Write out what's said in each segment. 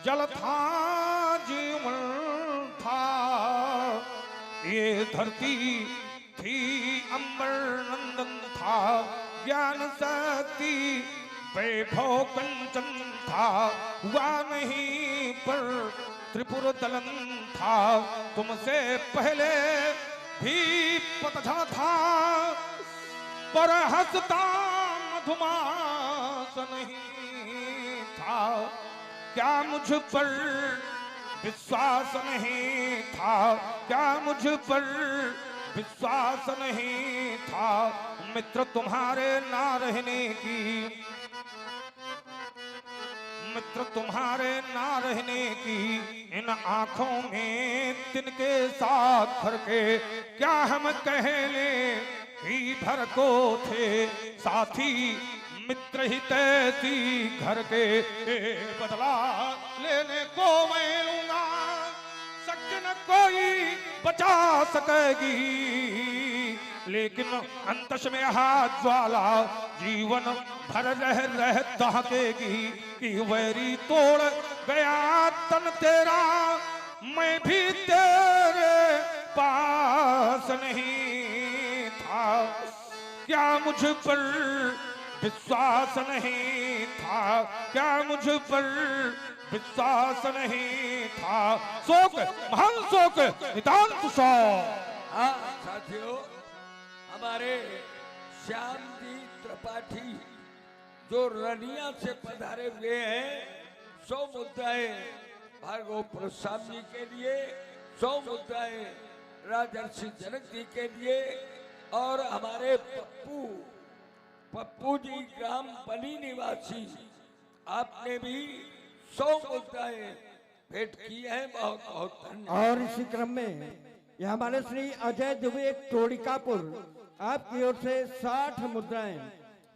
जल था जीवन था, ये धरती थी अंबर नंदन था, ज्ञान शक्ति वैभव कंचन था, हुआ नहीं पर त्रिपुर दलन था, तुमसे पहले भी पतझड़ था, पर हंसता मधुमास नहीं था, क्या मुझ पर विश्वास नहीं था, क्या मुझ पर विश्वास नहीं था, मित्र तुम्हारे ना रहने की, मित्र तुम्हारे ना रहने की, इन आंखों में तिनके साथ भर के, क्या हम कह ले ही भर को थे साथी, मित्र ही तैसी घर के, बदला लेने को मैं लूंगा, शक्ति न कोई बचा सकेगी, लेकिन अंतश में हाथ ज्वाला जीवन भर रह दहकेगी, कि वैरी तोड़ गया तन तेरा, मैं भी तेरे पास नहीं था, क्या मुझ पर विश्वास नहीं था, क्या मुझ पर विश्वास नहीं था, शोक महान शोक नितांत शोक। हाँ साथियों, हमारे श्याम जी त्रिपाठी जो रनिया से पधारे हुए हैं, 100 मुद्राएं भार्गव प्रसाद जी के लिए, 100 मुद्राएं राजर्षि जनक जी के लिए, और हमारे पप्पू जी ग्राम बनी निवासी, आपने भी 100 मुद्राएं भेंट की है, बहुत बहुत धन्यवाद। और इसी क्रम में ये हमारे श्री अजय दुबे टोड़िकापुर, आपकी ओर से 60 मुद्राएं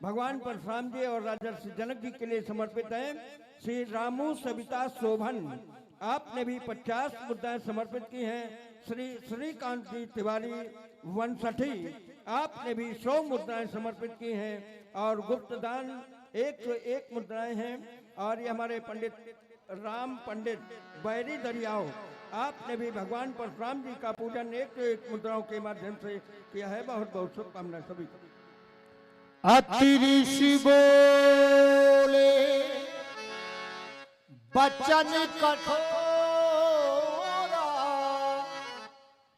भगवान परशुराम जी और राजर्षि जनक जी के लिए समर्पित हैं। श्री रामू सविता शोभन, आपने भी 50 मुद्राएं समर्पित की हैं। श्री श्रीकांत जी तिवारी वनसठी, आपने भी 100 मुद्राएं समर्पित की हैं, और गुप्त दान 101 मुद्राएं हैं। और ये हमारे पंडित राम पंडित बैरी दरियाओं, आपने भी भगवान परशुराम जी का पूजन 101 मुद्राओं के माध्यम से किया है। बहुत बहुत शुभकामनाएं सभी को। अति ऋषि बोले बचन कठोरा,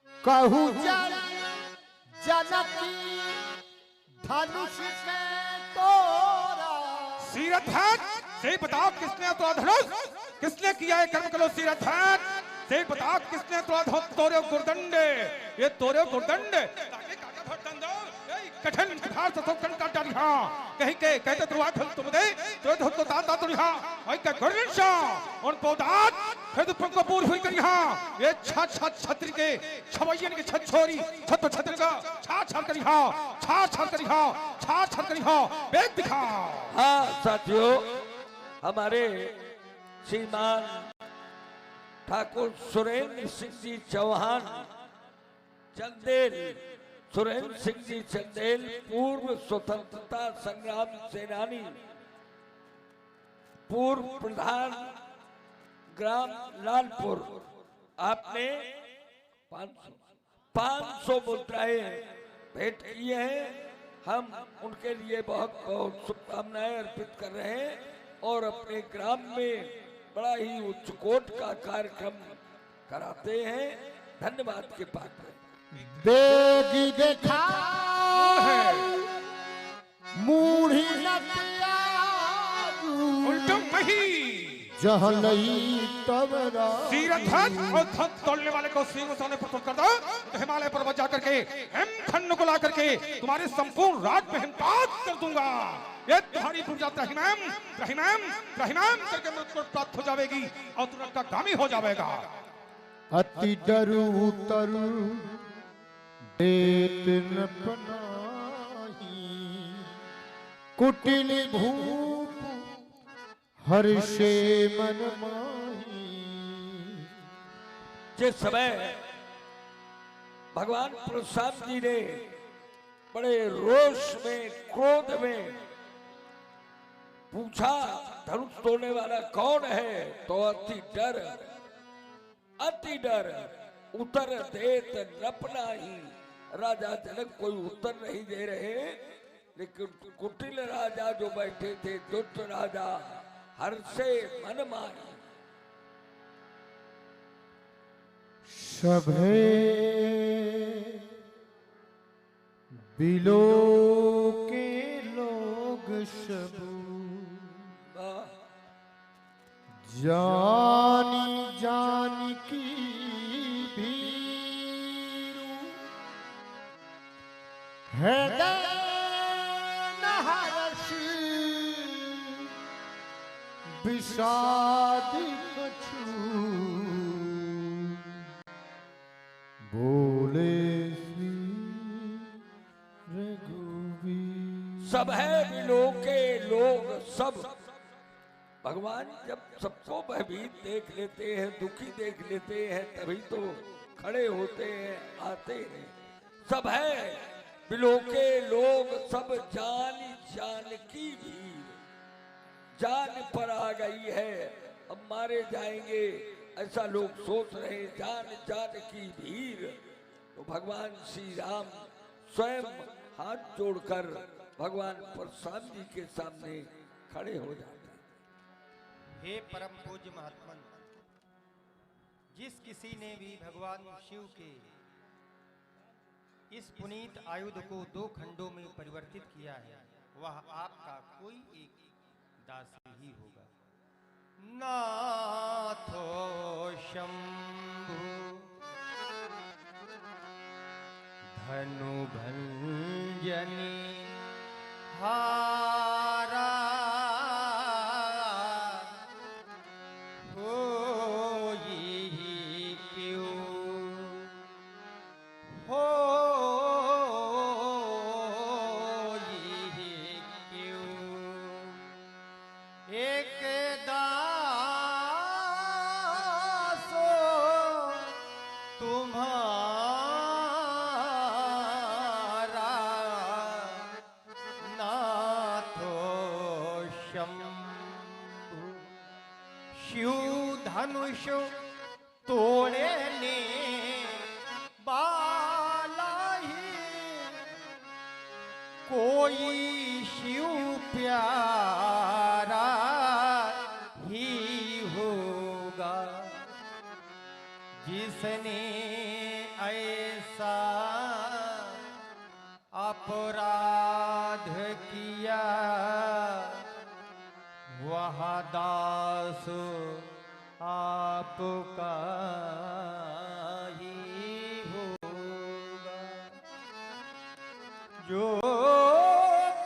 कहू जनकी धनुष के तोरा। सीरथन से बताओ किसने तो धनुष, किसने किया है कर्म कलो सीरथन से बताओ किसने तो तोरे गुरदंड, ये तोरे गुरदंड ताकि काका भट दंडो कठिन कठार तो कन का डालिया कहीं के कहते द्रुआ धल तुम दे तो दाता दुनिया ओए का गुरनिशा उन पौदात फिर पंको पूर हुई करिया, ये छाछ छाछ छतरी के छवैयन के छत छोरी छत छतरी का छाछ छाछ करिया, छाछ छाछ करिया, छाछ छाछ करिया, बेग दिखा। हाँ साथियों, हमारे श्रीमान ठाकुर सुरेंद्र सिंह जी चौहान चंदेल, सुरेंद्र सिंह जी चंदेल पूर्व स्वतंत्रता संग्राम सेनानी, पूर्व प्रधान ग्राम लालपुर, आपने 500 मुद्राएं भेंट की हैं। हम उनके लिए बहुत बहुत शुभकामनाएं अर्पित कर रहे हैं, और अपने ग्राम में बड़ा ही उच्च कोट का कार्यक्रम कराते हैं। धन्यवाद के पात्र हैं। बेगी देखा मूढ़ी नतिया उल्टो मही जहलई तबरा। सीरथन और धन तोड़ने वाले को सिंह सोने प्रस्तुत कर दो, तो हिमालय पर्वत जाकर के हिमखंड को ला करके तुम्हारे संपूर्ण राज में हिमपात कर दूंगा। ये तुम्हारी पूजा त्रहिमाम त्रहिमाम त्रहिमाम करके मृत्यु प्राप्त हो जाएगी और तुरंत का गामी हो जाएगा। अति डरू तरु देत न पनाही, कुटिल भूप हर्षे मन माही। जिस समय भगवान प्रसाद जी ने बड़े रोष में क्रोध में पूछा धनुष तोड़ने वाला कौन है, तो अति डर उत्तर देत नपना ही। राजा जनक कोई उत्तर नहीं दे रहे, लेकिन कुटिल राजा जो बैठे थे, दुष्ट राजा हर्षे मन माही। सभे बिलो के लोग सबू जानी जानी की भीरू हृदय नहर्ष विषाद कछु बोले श्री रघुवीर। सब है बिलो के लोग सब। भगवान जब सबको भयभीत देख लेते हैं, दुखी देख लेते हैं, तभी तो खड़े होते हैं, आते हैं। सब है बिलो के लोग सब, जान जान की भीड़। जान पर आ गई है, अब मारे जाएंगे ऐसा लोग सोच रहे, जान जान की भीड़। तो भगवान श्री राम स्वयं हाथ जोड़कर भगवान परशुराम जी के सामने खड़े हो जाते। हे परम पूज्य महात्मन, जिस किसी ने भी भगवान शिव के इस पुनीत आयुध को 2 खंडों में परिवर्तित किया है, वह आपका कोई एक दासी ही होगा। नाथो शंभु धनु भंजनी हारा धनुष तोड़े ने बाला ही, कोई शिव प्यारा ही होगा। जिसने ऐसा अपराध किया, वह दास आपका ही होगा। जो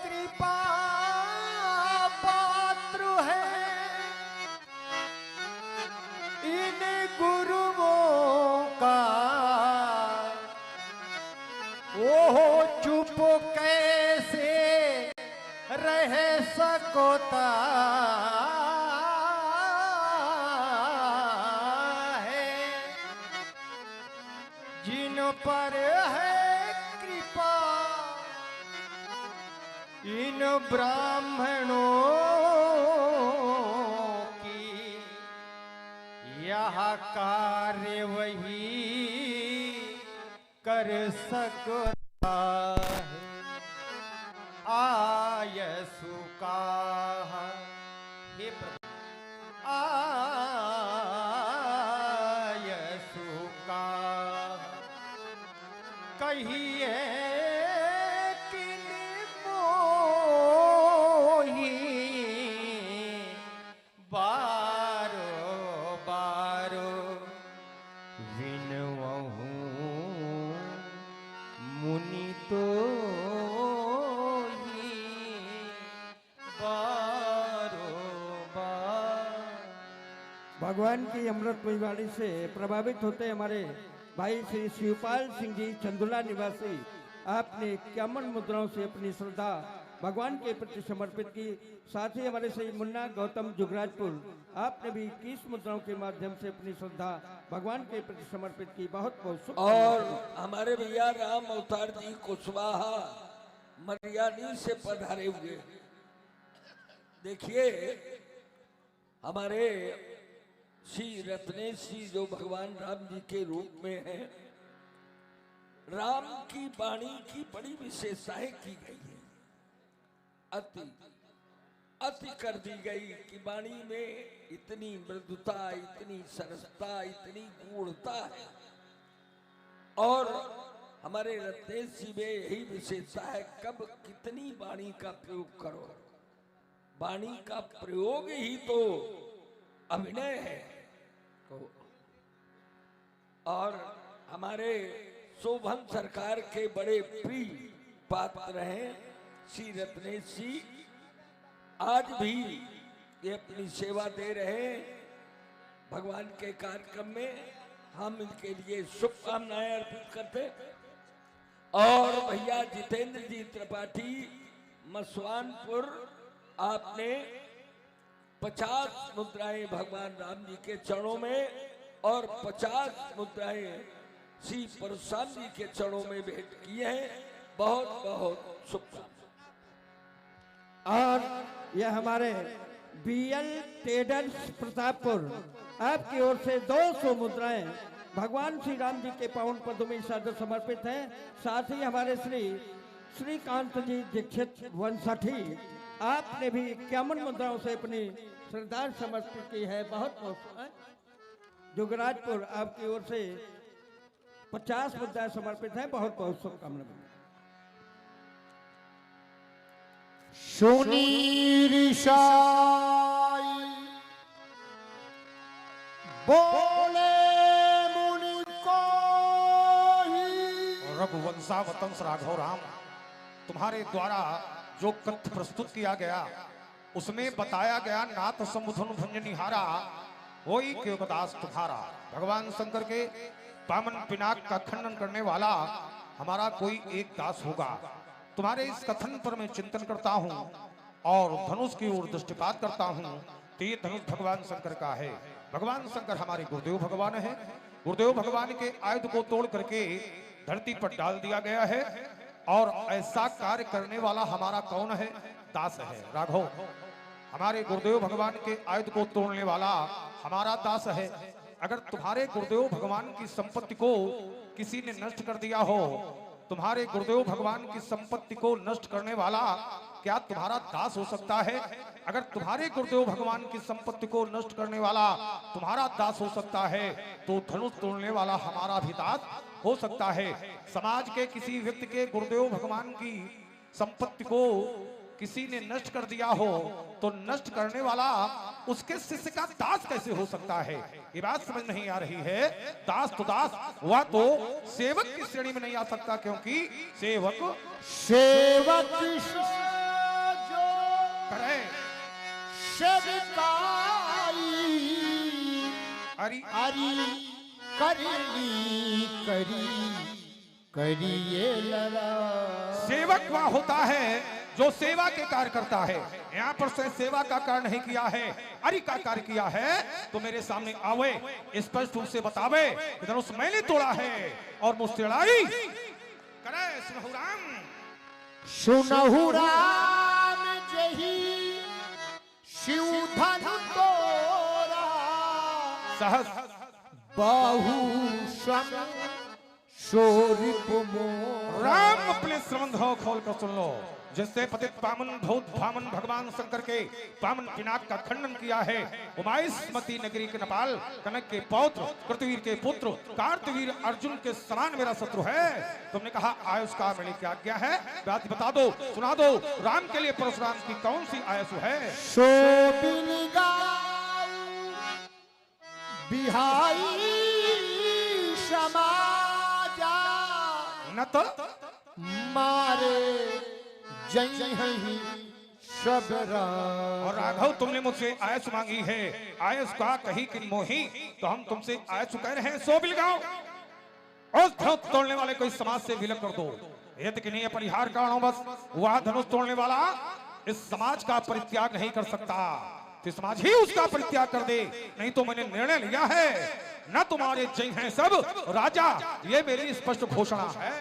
कृपा पात्र है इन गुरुओं का, वो चुप कैसे रह सकता पर है कृपा इन ब्राह्मणों की। यह कार्य वही कर सकता है। आयसु कहा हे प्रभु, कहिए किन मोही बारो बारो विनवहु मुनि तो ही बारो बार। भगवान की अमृतमयी वाणी से प्रभावित होते हमारे भाई श्री शिवपाल सिंह जी चंदुला निवासी, आपने 51 मुद्राओं से अपनी श्रद्धा भगवान के प्रति समर्पित की। साथ ही हमारे श्री मुन्ना गौतम जुगराजपुर, आपने भी 21 मुद्राओं के माध्यम से अपनी श्रद्धा भगवान के प्रति समर्पित की। बहुत बहुत शुक्रिया। और हमारे भैया राम अवतार जी कुशवाहा मरियानी से पधारे हुए, देखिए हमारे श्री रत्नेश जी जो भगवान राम जी के रूप में हैं, राम की वाणी की बड़ी विशेषताएं की गई है। अति अति कर दी गई कि वाणी में इतनी मृदुता, इतनी सरसता, इतनी गूढ़ता है। और हमारे रत्नेश जी में यही विशेषता है, कब कितनी वाणी का प्रयोग करो। वाणी का प्रयोग ही तो अभिनय है। और हमारे शोभन सरकार के बड़े प्रिय पात्र हैं श्री रत्नेश जी। आज भी ये अपनी सेवा दे रहे हैं भगवान के कार्यक्रम में। हम इनके लिए शुभकामनाएं अर्पित करते। और भैया जितेंद्र जी त्रिपाठी मसवानपुर, आपने 50 मुद्राएं भगवान राम जी के चरणों में और 50 मुद्राएं श्री परशुराम जी के चरणों में भेंट की हैं। बहुत बहुत शुभकामनाएं। और यह हमारे बीएल ट्रेडर्स प्रतापपुर, आपकी ओर से 200 मुद्राएं भगवान श्री राम जी के पावन पदों में सादर समर्पित हैं। साथ ही हमारे श्रीकांत जी दीक्षित वंशठी, आपने भी 51 मुद्राओं से अपनी श्रद्धा समर्पित की है। बहुत बहुत जुगराजपुर, आपकी ओर से 50 मुद्राएं समर्पित हैं। बहुत बहुत शुभकामनाएं। सुनीरिषाई बोले मुनि को रघुवंशावतंस राघव राम, तुम्हारे द्वारा जो ग्रंथ प्रस्तुत किया गया उसमें बताया गया नाथ समुधन भंजनिहारा वही केवदास तुम्हारा। भगवान शंकर के पावन पिनाक का खंडन करने वाला हमारा कोई एक दास होगा। तुम्हारे इस कथन पर मैं चिंतन करता हूँ और धनुष की ओर दृष्टिपात करता हूँ। तो ये धनुष भगवान शंकर का है। भगवान शंकर हमारे गुरुदेव भगवान है। गुरुदेव भगवान के आयुध को तोड़ करके धरती पर डाल दिया गया है। और ऐसा कार्य करने वाला हमारा कौन है? दास है राघव। हमारे गुरुदेव भगवान के आयुध को तोड़ने वाला हमारा दास है। अगर तुम्हारे गुरुदेव भगवान की संपत्ति को किसी ने नष्ट कर दिया हो, तुम्हारे गुरुदेव भगवान की संपत्ति को नष्ट करने वाला क्या तुम्हारा दास हो सकता है? अगर तुम्हारे गुरुदेव भगवान की संपत्ति को नष्ट करने वाला तुम्हारा दास हो सकता है, तो धनुष तोड़ने वाला हमारा भी दास हो सकता है। समाज के किसी व्यक्ति के गुरुदेव भगवान की संपत्ति को किसी ने नष्ट कर दिया हो, तो नष्ट करने वाला उसके शिष्य का दास कैसे हो सकता है? ये बात समझ नहीं आ रही है। दास तो दास, वह तो सेवक की श्रेणी में नहीं आ सकता, क्योंकि सेवक जो करे सेविकाई अरि हरि करनी करिए लड़ा। सेवक वह होता है जो सेवा के कार्य करता है। यहाँ पर से सेवा का कार्य नहीं किया है, अरि का कार्य किया है। तो मेरे सामने आवे, स्पष्ट रूप से बतावे कि धनुष मैंने तोड़ा है और मुझसे लड़ाई करे। सुनहु राम जही शिव धनु तोरा सहस बहु श्रम शोरिप मोरा। राम अपने श्रवण खोल कर सुन लो। जिससे पतित पावन भूत भामन भगवान शंकर के पावन पिनाक का खंडन किया है। उमाइस्मती नगरी के नेपाल कनक के पौत्र कृतवीर के पुत्र कार्तवीर अर्जुन के समान मेरा शत्रु है। तुमने कहा आयुष का मेरी क्या आज्ञा है? बात बता दो, सुना दो। राम के लिए परशुराम की कौन सी आयुष है? बिहाई समाजा न तो मारे जय सबरा। और राघव तुमने मुझसे आयुष मांगी है। आयुष का कही कि मोही, तो हम तुमसे आयुष कह रहे हैं। सो बिलगाओ, उस धनुष तोड़ने वाले को इस समाज से विलग कर दो। यदि कि नहीं परिहार कारण बस वह धनुष तोड़ने वाला इस समाज का परित्याग नहीं कर सकता, तो समाज ही उसका परित्याग कर दे। नहीं तो मैंने निर्णय लिया है, न तुम्हारे जय हैं सब राजा। ये मेरी स्पष्ट घोषणा है।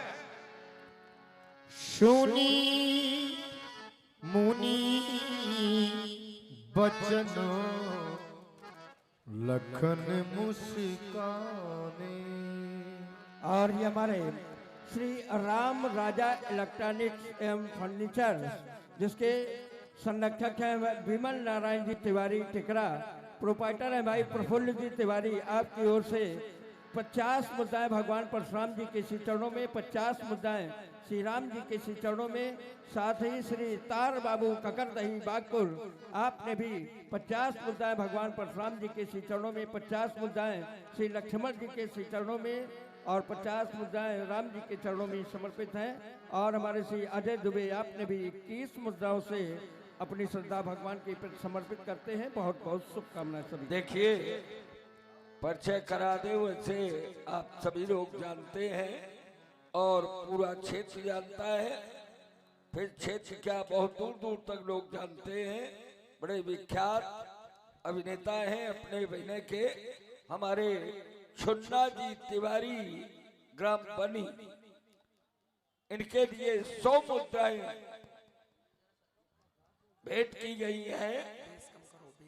सुनी मुनि बचन लखन मुस्काने। और ये हमारे श्री राम राजा इलेक्ट्रॉनिक्स एवं फर्नीचर, जिसके संरक्षक हैं विमल नारायण जी तिवारी टिकरा, प्रोपाइटर है भाई प्रफुल्ल जी तिवारी। आपकी ओर से 50 मुद्दाएं भगवान परशुराम जी के श्री चरणों में, 50 मुद्दाएं श्री राम जी के श्री चरणों में। साथ ही श्री तार बाबू ककरदही बागपुर, आपने भी 50 मुद्दाएं भगवान परशुराम जी के श्री चरणों में, 50 मुद्दाएं श्री लक्ष्मण जी के श्री चरणों में और 50 मुद्दाएं राम जी के चरणों में समर्पित हैं। और हमारे श्री अजय दुबे, आपने भी 21 मुद्राओं से अपनी श्रद्धा भगवान के प्रति समर्पित करते हैं। बहुत बहुत शुभकामनाएं सभी। देखिए, परिचय करा दे, वैसे आप सभी लोग जानते हैं और पूरा क्षेत्र जानता है, फिर क्षेत्र क्या बहुत दूर दूर तक लोग जानते हैं। बड़े विख्यात अभिनेता हैं अपने अभिनय के, हमारे छुन्ना जी तिवारी ग्राम बनी, इनके लिए 100 मुद्राएं भेंट की गई है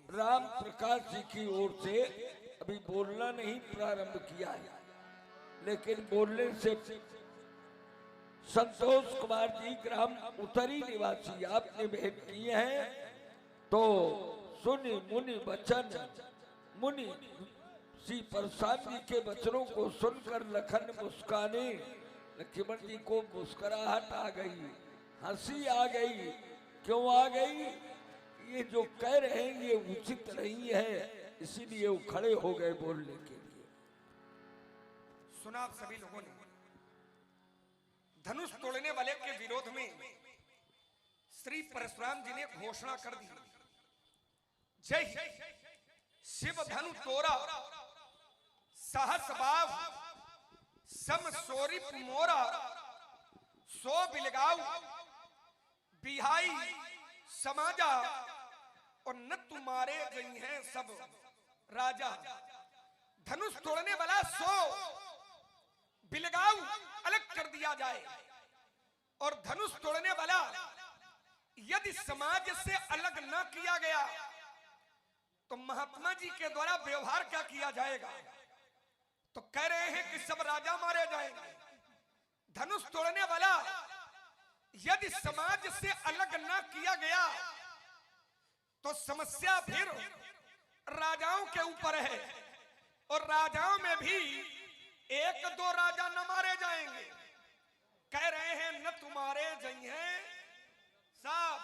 राम प्रकाश जी की ओर से। अभी बोलना नहीं प्रारंभ किया है, लेकिन बोलने से संतोष कुमार जी ग्राम उत्तरी निवासी आपने भेंट किए हैं। तो सुनि मुनि वचन, मुनि श्री परशुराम जी के वचनों को सुनकर लखन मुस्काने। लक्ष्मण जी को मुस्कुराहट आ गई, हंसी आ गई। क्यों आ गई? ये जो कह रहे हैं ये उचित नहीं है, इसीलिए वो खड़े हो गए बोलने के लिए। सुना आप सभी लोगों ने, धनुष तोड़ने वाले के विरोध में श्री परशुराम जी ने घोषणा कर दी, जय शिव धनु तोरा सहस बाव सम सोरिप मोरा सो बिलगाऊ बिहाई समाजा और न तुम्हारे गई हैं सब राजा। धनुष तोड़ने वाला सो बिलगाऊ अलग कर दिया जाए, और धनुष तोड़ने वाला यदि समाज से अलग न किया गया तो महात्मा जी के द्वारा व्यवहार क्या किया जाएगा? तो कह रहे हैं कि सब राजा मारे जाएंगे। धनुष तोड़ने वाला यदि समाज से अलग न किया गया तो समस्या फिर राजाओं के ऊपर है, और राजाओं में भी 1-2 राजा न मारे जाएंगे। कह रहे हैं न तुम्हारे जई हैं साहब,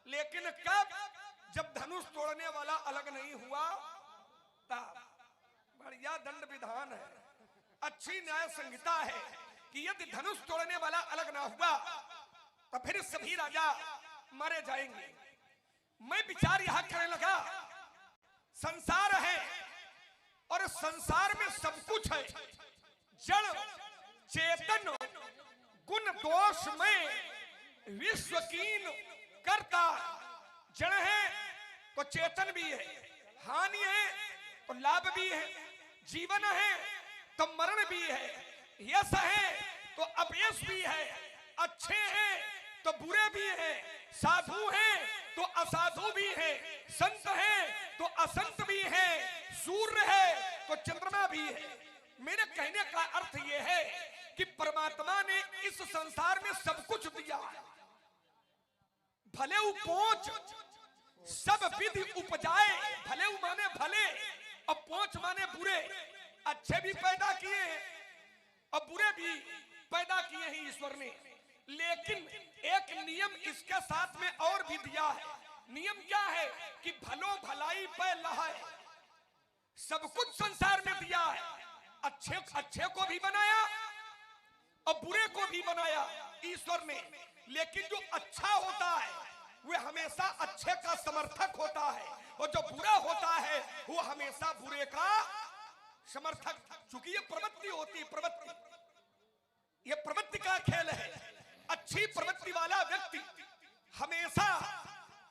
लेकिन कब? जब धनुष तोड़ने वाला अलग नहीं हुआ तब। बढ़िया दंड विधान है, अच्छी न्याय संहिता है कि यदि धनुष तोड़ने वाला अलग ना हुआ तो फिर सभी राजा मारे जाएंगे। मैं विचार यहां करने लगा, संसार है और संसार में सब कुछ है, जड़ चेतन गुण दोष में विश्वकीन करता। जड़ है तो चेतन भी है, हानि है तो लाभ भी है, जीवन है तो मरण भी है, यश है तो अपयश भी है, अच्छे हैं तो बुरे भी हैं, साधु हैं तो असाधु भी हैं, संत हैं तो असंत भी हैं, सूर्य है तो चंद्रमा भी है। मेरे कहने का अर्थ यह है कि परमात्मा ने इस संसार में सब कुछ दिया, भले वो पहुंच सब विधि उपजाए, भले माने भले और पहुंच माने बुरे, अच्छे भी पैदा किए हैं और बुरे भी पैदा किए हैं ईश्वर ने। लेकिन एक नियम इसके साथ में और भी दिया है। नियम क्या है कि भलो भलाई पे लहाए, सब कुछ संसार में दिया है। अच्छे को भी बनाया और बुरे को भी बनाया ईश्वर ने, लेकिन जो अच्छा होता है वह हमेशा अच्छे का समर्थक होता है, और जो बुरा होता है वो हमेशा बुरे का समर्थक। चूंकि ये प्रवृत्ति होती है, प्रवृत्ति, ये प्रवृत्ति का खेल है। अच्छी प्रवृत्ति वाला व्यक्ति हमेशा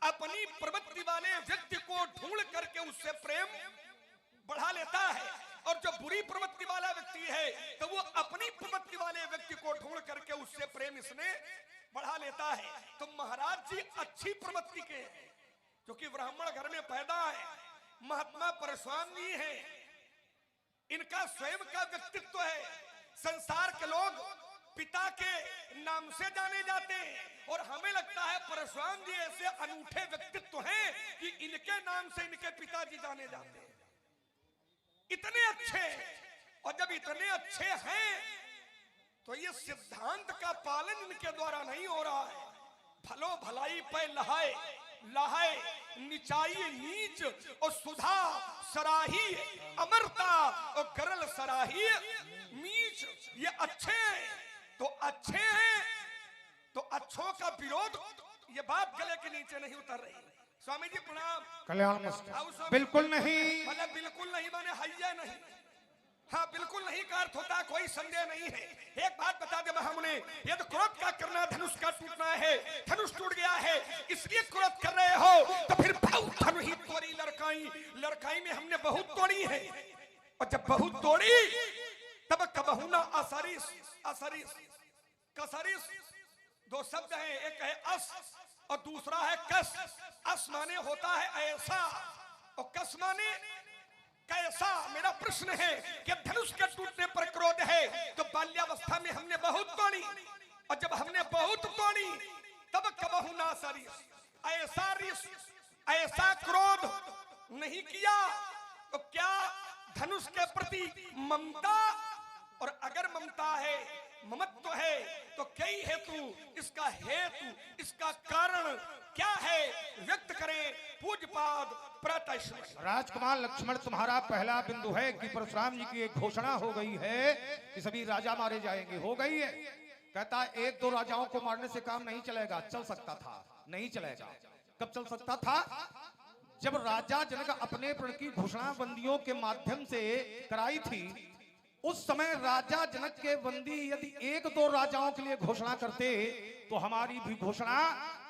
अपनी प्रवृत्ति वाले व्यक्ति को ढूंढ करके उससे प्रेम बढ़ा लेता है, और जो बुरी प्रवृत्ति वाला व्यक्ति है तो वो अपनी प्रवृत्ति वाले व्यक्ति को ढूंढ करके उससे प्रेम इसने बढ़ा लेता है। तो महाराज जी अच्छी प्रवृत्ति के हैं, क्योंकि ब्राह्मण घर में पैदा है, महात्मा परशुराम जी हैं, इनका स्वयं का व्यक्तित्व है। संसार के लोग पिता के नाम से जाने जाते हैं और हमें लगता है परशुराम जी ऐसे अनूठे व्यक्तित्व हैं कि इनके नाम से इनके पिताजी जाने जाते हैं। इतने अच्छे, और जब इतने अच्छे हैं तो ये सिद्धांत का पालन इनके द्वारा नहीं हो रहा है। भलो भलाई पे लहाए लहाए, निचाई नीच और सुधा सराही, अमरता और गरल सराही नीच। ये अच्छे हैं तो अच्छे हैं, तो अच्छों का विरोध, ये बात गले के नीचे नहीं उतर रही। स्वामी जी प्रणाम। कल्याण मस्त। बिल्कुल नहीं, मतलब बिल्कुल नहीं माने हैया नहीं, हाँ बिल्कुल नहीं का अर्थ होता, कोई संदेह नहीं है। एक बात बता दे महामुने, यदि क्रोध का करना धनुष का टूटना है, धनुष टूट गया है इसलिए क्रोध कर रहे हो, तो फिर बहुत धनु ही तोड़ी लड़काई, लड़काई में हमने बहुत तोड़ी है, और जब बहुत तोड़ी तब कबहू ना असरिस, असरिस कसरिस, दो शब्द हैं, एक है अस और दूसरा है कस। अस माने होता है ऐसा और कस माने कैसा। मेरा प्रश्न है कि धनुष के टूटने पर क्रोध है तो बाल्यावस्था में हमने बहुत तोड़ी, और जब हमने बहुत तोड़ी तब कबहू ना सरिस, ऐसा रिस, ऐसा क्रोध नहीं किया। तो क्या धनुष के प्रति ममता, और अगर ममता है, ममत्व है, तो कई हेतु, इसका हेतु, इसका कारण क्या है, व्यक्त करें पूज्यपाद प्रत्यक्ष। राजकुमार लक्ष्मण, तुम्हारा पहला बिंदु है कि परशुराम जी की एक घोषणा हो गई है कि सभी राजा मारे जाएंगे, हो गई है। कहता एक दो राजाओं को मारने से काम नहीं चलेगा, चल सकता था, नहीं चलेगा। कब चल सकता था? जब राजा जनक अपने प्रण की घोषणा बंदियों के माध्यम से कराई थी, उस समय राजा जनक के बंदी यदि एक दो राजाओं के लिए घोषणा करते तो हमारी भी घोषणा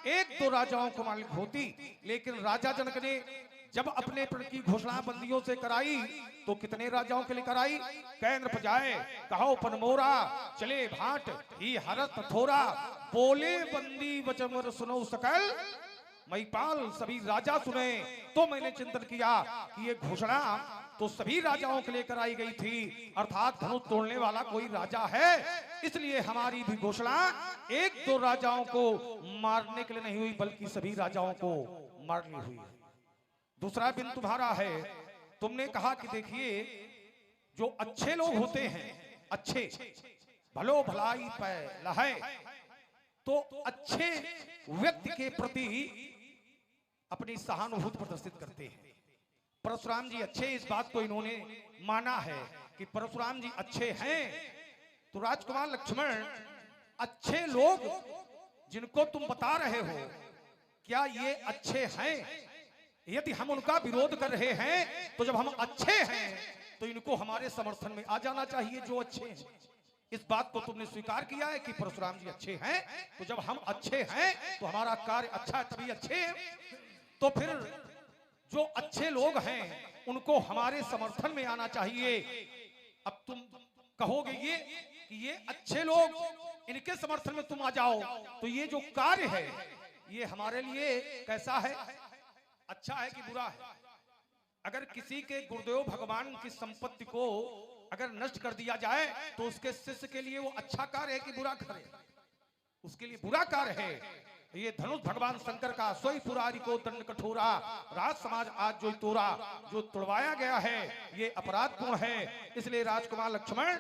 एक दो राजाओं को मालिक होती। लेकिन राजा जनक ने जब अपने प्रण की घोषणा बंदियों से कराई तो कितने राजाओं के लिए कराई? कैन्द्र पजाए कहो पनमोरा, चले भाट ही हरत थोरा, बोले बंदी वचन सुनो सकल महिपाल, सभी राजा सुने। तो मैंने चिंतन किया कि ये घोषणा तो सभी राजाओं के लिए कराई गई थी, अर्थात धनुष तोड़ने वाला कोई राजा है, इसलिए हमारी भी घोषणा एक दो राजाओं को मारने के लिए नहीं हुई बल्कि सभी राजाओं को मारनी हुई। दूसरा बिंदु तुम्हारा है, तुमने कहा कि देखिए जो अच्छे लोग होते हैं, अच्छे भलो भलाई पे लहाए, तो अच्छे व्यक्ति के प्रति अपनी सहानुभूति प्रदर्शित करते हैं। परशुराम जी अच्छे, इस बात को इन्होंने माना है कि परशुराम जी अच्छे हैं। तो राजकुमार लक्ष्मण, अच्छे लोग जिनको तुम बता रहे हो, क्या ये अच्छे हैं? यदि हम उनका विरोध कर रहे हैं तो जब हम अच्छे हैं तो इनको हमारे समर्थन में आ जाना चाहिए जो अच्छे हैं। इस बात को तुमने स्वीकार किया है कि परशुराम जी अच्छे हैं, तो जब हम अच्छे हैं तो हमारा कार्य अच्छा, तभी अच्छे हैं। तो फिर जो अच्छे लोग हैं उनको हमारे समर्थन में आना चाहिए। अब तुम कहोगे ये कि ये अच्छे लोग, इनके समर्थन में तुम आ जाओ, तो ये जो कार्य है ये हमारे लिए कैसा है, अच्छा है कि बुरा है? अगर किसी के गुरुदेव भगवान की संपत्ति को अगर नष्ट कर दिया जाए तो उसके शिष्य के लिए वो अच्छा कार्य है कि बुरा कार्य है? उसके लिए बुरा कार्य है। ये धनुष भगवान शंकर का सोई पुरारी को दंड कठोरा, राज समाज आज जो तोरा, जो तोड़वाया गया है ये अपराधपूर्ण है। इसलिए राजकुमार लक्ष्मण,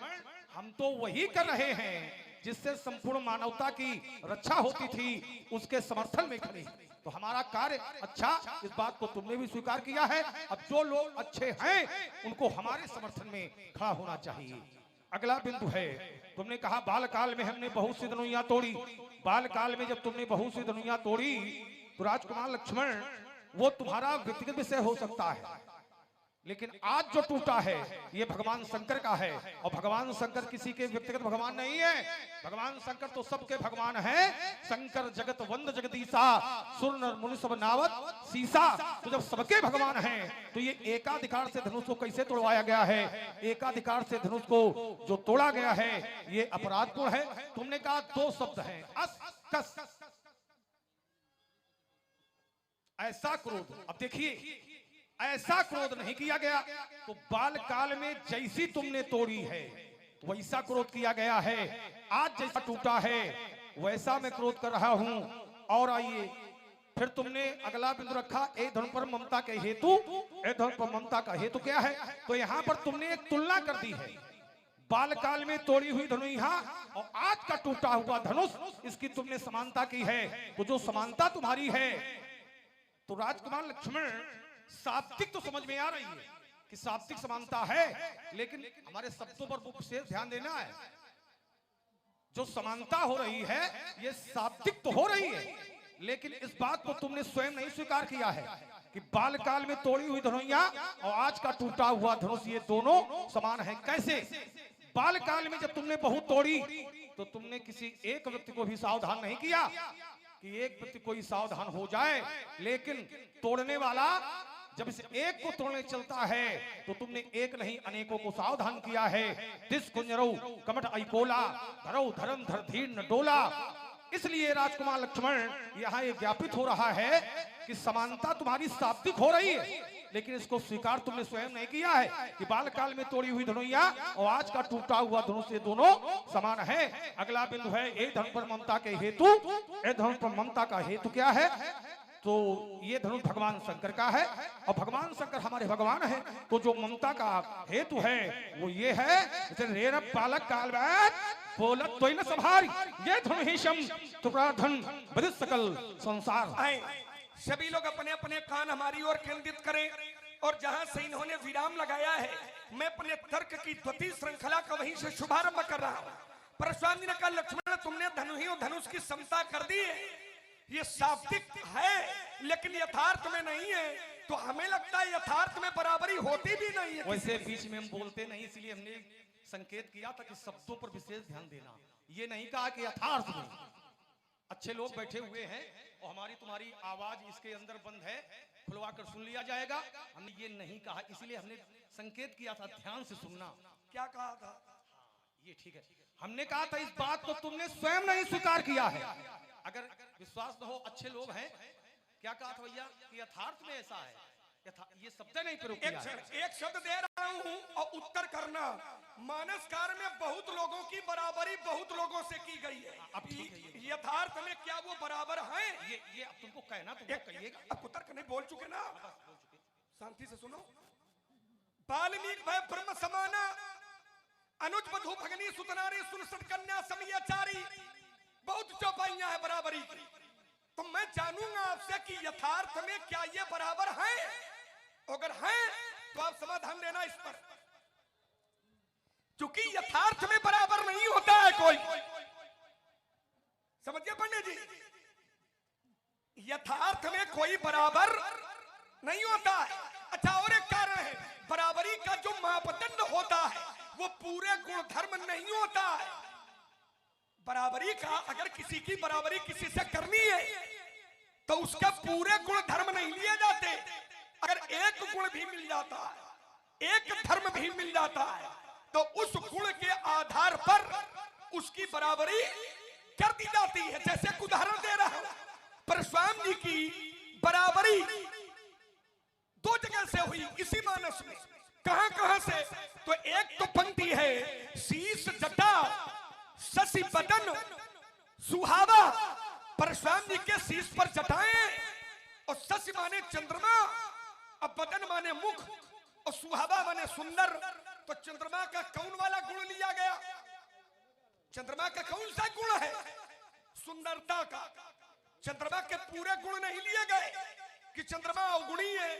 हम तो वही कर रहे हैं जिससे संपूर्ण मानवता की रक्षा होती थी, उसके समर्थन में खड़े। तो हमारा कार्य अच्छा, इस बात को तुमने भी स्वीकार किया है। अब जो लोग अच्छे हैं उनको हमारे समर्थन में खड़ा होना चाहिए। अगला बिंदु है, तुमने कहा बाल काल में हमने बहुत सी धनुइयां तोड़ी। बाल काल में जब तुमने बहुत सी धनुइयां तोड़ी तो राजकुमार लक्ष्मण, वो तुम्हारा व्यक्तिगत विषय हो सकता है, लेकिन आज जो टूटा है ये भगवान शंकर का है। और भगवान शंकर किसी के व्यक्तिगत भगवान नहीं है, भगवान शंकर तो सबके भगवान है। शंकर जगत वंद जगदीशा, सुर नर मुनि सब नावत सीसा। तो जब सबके भगवान हैं तो ये एकाधिकार से धनुष को कैसे तोड़वाया गया है? एकाधिकार से धनुष को जो तोड़ा गया है ये अपराधपूर्ण है। तुमने कहा दो शब्द हैं, अस कस। ऐसा क्रोध, अब देखिए ऐसा क्रोध नहीं किया गया तो बाल काल में जैसी तुमने तोड़ी है वैसा क्रोध किया गया है। आज जैसा टूटा है वैसा मैं क्रोध कर रहा हूं। और आइए फिर तुमने अगला बिंदु रखा, ए धन पर ममता के हेतु। ए धन पर ममता का हेतु क्या है? तो यहां पर तुमने एक तुलना कर दी है, बाल काल में तोड़ी हुई धनुहा और आज का टूटा हुआ धनुष, इसकी तुमने समानता की है। तो जो समानता तुम्हारी है तो राजकुमार लक्ष्मण शाब्दिक तो समझ में आ रही है कि शाब्दिक समानता है, लेकिन हमारे शब्दों पर विशेष ध्यान देना है। जो समानता हो रही है ये शाब्दिक तो हो रही है, लेकिन इस बात को तुमने स्वयं नहीं स्वीकार किया है कि बाल काल में तोड़ी हुई धनुया और आज का टूटा हुआ धनुष ये दोनों समान है। कैसे? बाल काल में जब तुमने बहुत तोड़ी तो तुमने किसी एक व्यक्ति को भी सावधान नहीं किया कि एक व्यक्ति कोई सावधान हो जाए, लेकिन तोड़ने वाला जब इस एक को तोड़ने चलता है तो तुमने एक नहीं अनेकों को सावधान किया है। दिस कुंजरौ कमट ऐकोला धरौ धर्म धर धीर न डोला। इसलिए राजकुमार लक्ष्मण यहाँ ये ज्ञापित हो रहा है कि समानता तुम्हारी शाब्दिक हो रही है, लेकिन इसको स्वीकार तुमने स्वयं नहीं किया है कि बाल काल में तोड़ी हुई धनुया और आज का टूटा हुआ धनुष ये दोनों समान है। अगला बिंदु है, ए धन पर ममता के हेतु। ए धन पर ममता का हेतु क्या है? तो ये धनुष भगवान शंकर का है और भगवान शंकर हमारे भगवान है। तो जो ममता का हेतु है वो ये है, रेण पालक काल बोलत तो न संभारी, ये धन ही शम धन बदित सकल संसार। सभी लोग अपने अपने कान हमारी ओर केंद्रित करें और जहां से इन्होंने विराम लगाया है मैं अपने तर्क की द्वितीय श्रृंखला का वहीं से शुभारंभ कर रहा हूं। परशुराम जी ने कहा, लक्ष्मण तुमने धनुही और धनुष की समता कर दी है, ये शाब्दिक है लेकिन यथार्थ में नहीं है। तो हमें लगता है यथार्थ में बराबरी होती भी नहीं है। वैसे बीच में हम बोलते नहीं, इसलिए हमने संकेत किया था कि शब्दों पर विशेष ध्यान देना। ये नहीं कहा कि यथार्थ में। अच्छे लोग बैठे हुए हैं और हमारी तुम्हारी आवाज इसके अंदर बंद है, खुलवा कर सुन लिया जाएगा। हमने ये नहीं कहा, इसलिए हमने संकेत किया था ध्यान से सुनना। क्या कहा था? ये ठीक है। हमने कहा था इस बात को तुमने स्वयं नहीं स्वीकार किया है। अगर विश्वास न हो, अच्छे लोग हैं, क्या कहा था भैया कि यथार्थ में ऐसा है। ये शब्द नहीं प्रयोग किया है। एक शब्द दे रहा हूं और उत्तर करना। मानसकार में बहुत लोगों की बराबरी बहुत लोगों से की गई है। अब ठीक है, यथार्थ में क्या वो बराबर हैं? ये अब तुमको कहना तुमको कहिएगा। अब उत्तर करने बोल चुके ना, शांति से सुनो। वाल्मीकि भय ब्रह्म समाना अनुज बधु भगनी सुतनारी सुनसत कन्या समयाचारी, बहुत चौपाइयां है बराबरी की। तो मैं जानूंगा आपसे कि यथार्थ में क्या ये बराबर हैं? अगर हैं तो आप समाधान देना इस पर, क्योंकि यथार्थ में बराबर नहीं होता है कोई। समझिए पंडित जी, यथार्थ में कोई बराबर नहीं होता है। अच्छा, और एक कारण है, बराबरी का जो मापदंड होता है वो पूरे गुण धर्म नहीं होता है। बराबरी का अगर किसी की बराबरी किसी से करनी है तो उसका पूरे गुण धर्म नहीं लिए जाते। अगर एक गुण भी मिल जाता है, एक धर्म भी मिल जाता है, तो उस गुण के आधार पर उसकी बराबरी कर दी जाती है। जैसे एक उदाहरण दे रहा हूं, परशुराम जी की बराबरी दो जगह से हुई इसी मानस में। कहां कहां से? तो एक तो पंक्ति है, शीश जटा शशि बदन सुहावा। परशुराम जी के शीश पर जटाएं और शशि माने चंद्रमा और बदन माने मुख और सुहावा माने सुंदर। तो चंद्रमा का कौन वाला गुण लिया गया? चंद्रमा का कौन सा गुण है? सुंदरता का। चंद्रमा के पूरे गुण नहीं लिए गए कि चंद्रमा अवगुणी है,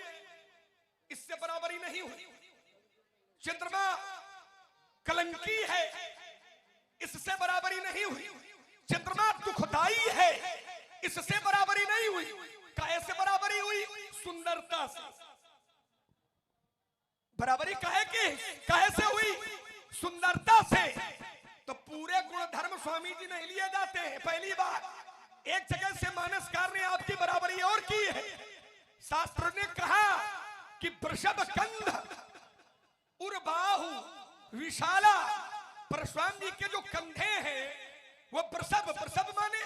इससे बराबरी नहीं हुई। चंद्रमा कलंकी है, इससे बराबरी नहीं हुई। चंद्रमा दुखदाई है, इससे बराबरी नहीं हुई। कैसे बराबरी हुई? सुंदरता से। बराबरी कैसे हुई? सुंदरता से। तो पूरे गुण धर्म स्वामी जी नहीं लिए जाते हैं। पहली बात, एक जगह से मानसकार ने आपकी बराबरी और की है। शास्त्र ने कहा कि वृषभ कंध उर्बाहु विशाला। परशुराम जी के जो कंधे हैं वो वृषभ माने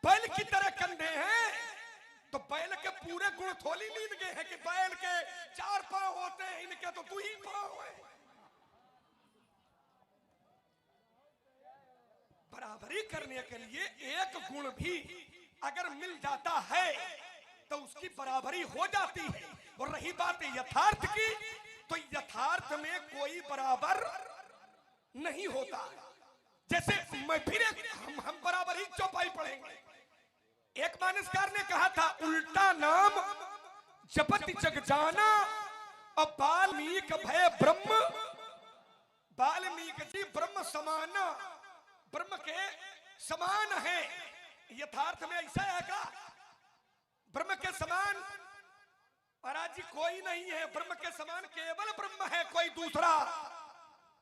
बैल की तरह कंधे हैं। तो बैल के पूरे गुण थोड़ी लीन गए हैं कि बैल के 4 पांव होते हैं, इनके तो 2 ही पांव है। बराबरी करने के लिए एक गुण भी अगर मिल जाता है तो उसकी बराबरी हो जाती है। और रही बात यथार्थ की, तो यथार्थ में कोई बराबर नहीं होता। जैसे मैं फिर हम बराबर ही चौपाई पढ़ेंगे। एक मानसकार ने कहा था, उल्टा नाम जपति जग जाना और वाल्मीक भय ब्रह्म, वाल्मीक जी ब्रह्म समाना, ब्रह्म के समान है। यथार्थ में ऐसा है का? ब्रह्म के समान महाराज जी कोई नहीं है। ब्रह्म के समान केवल ब्रह्म है, कोई दूसरा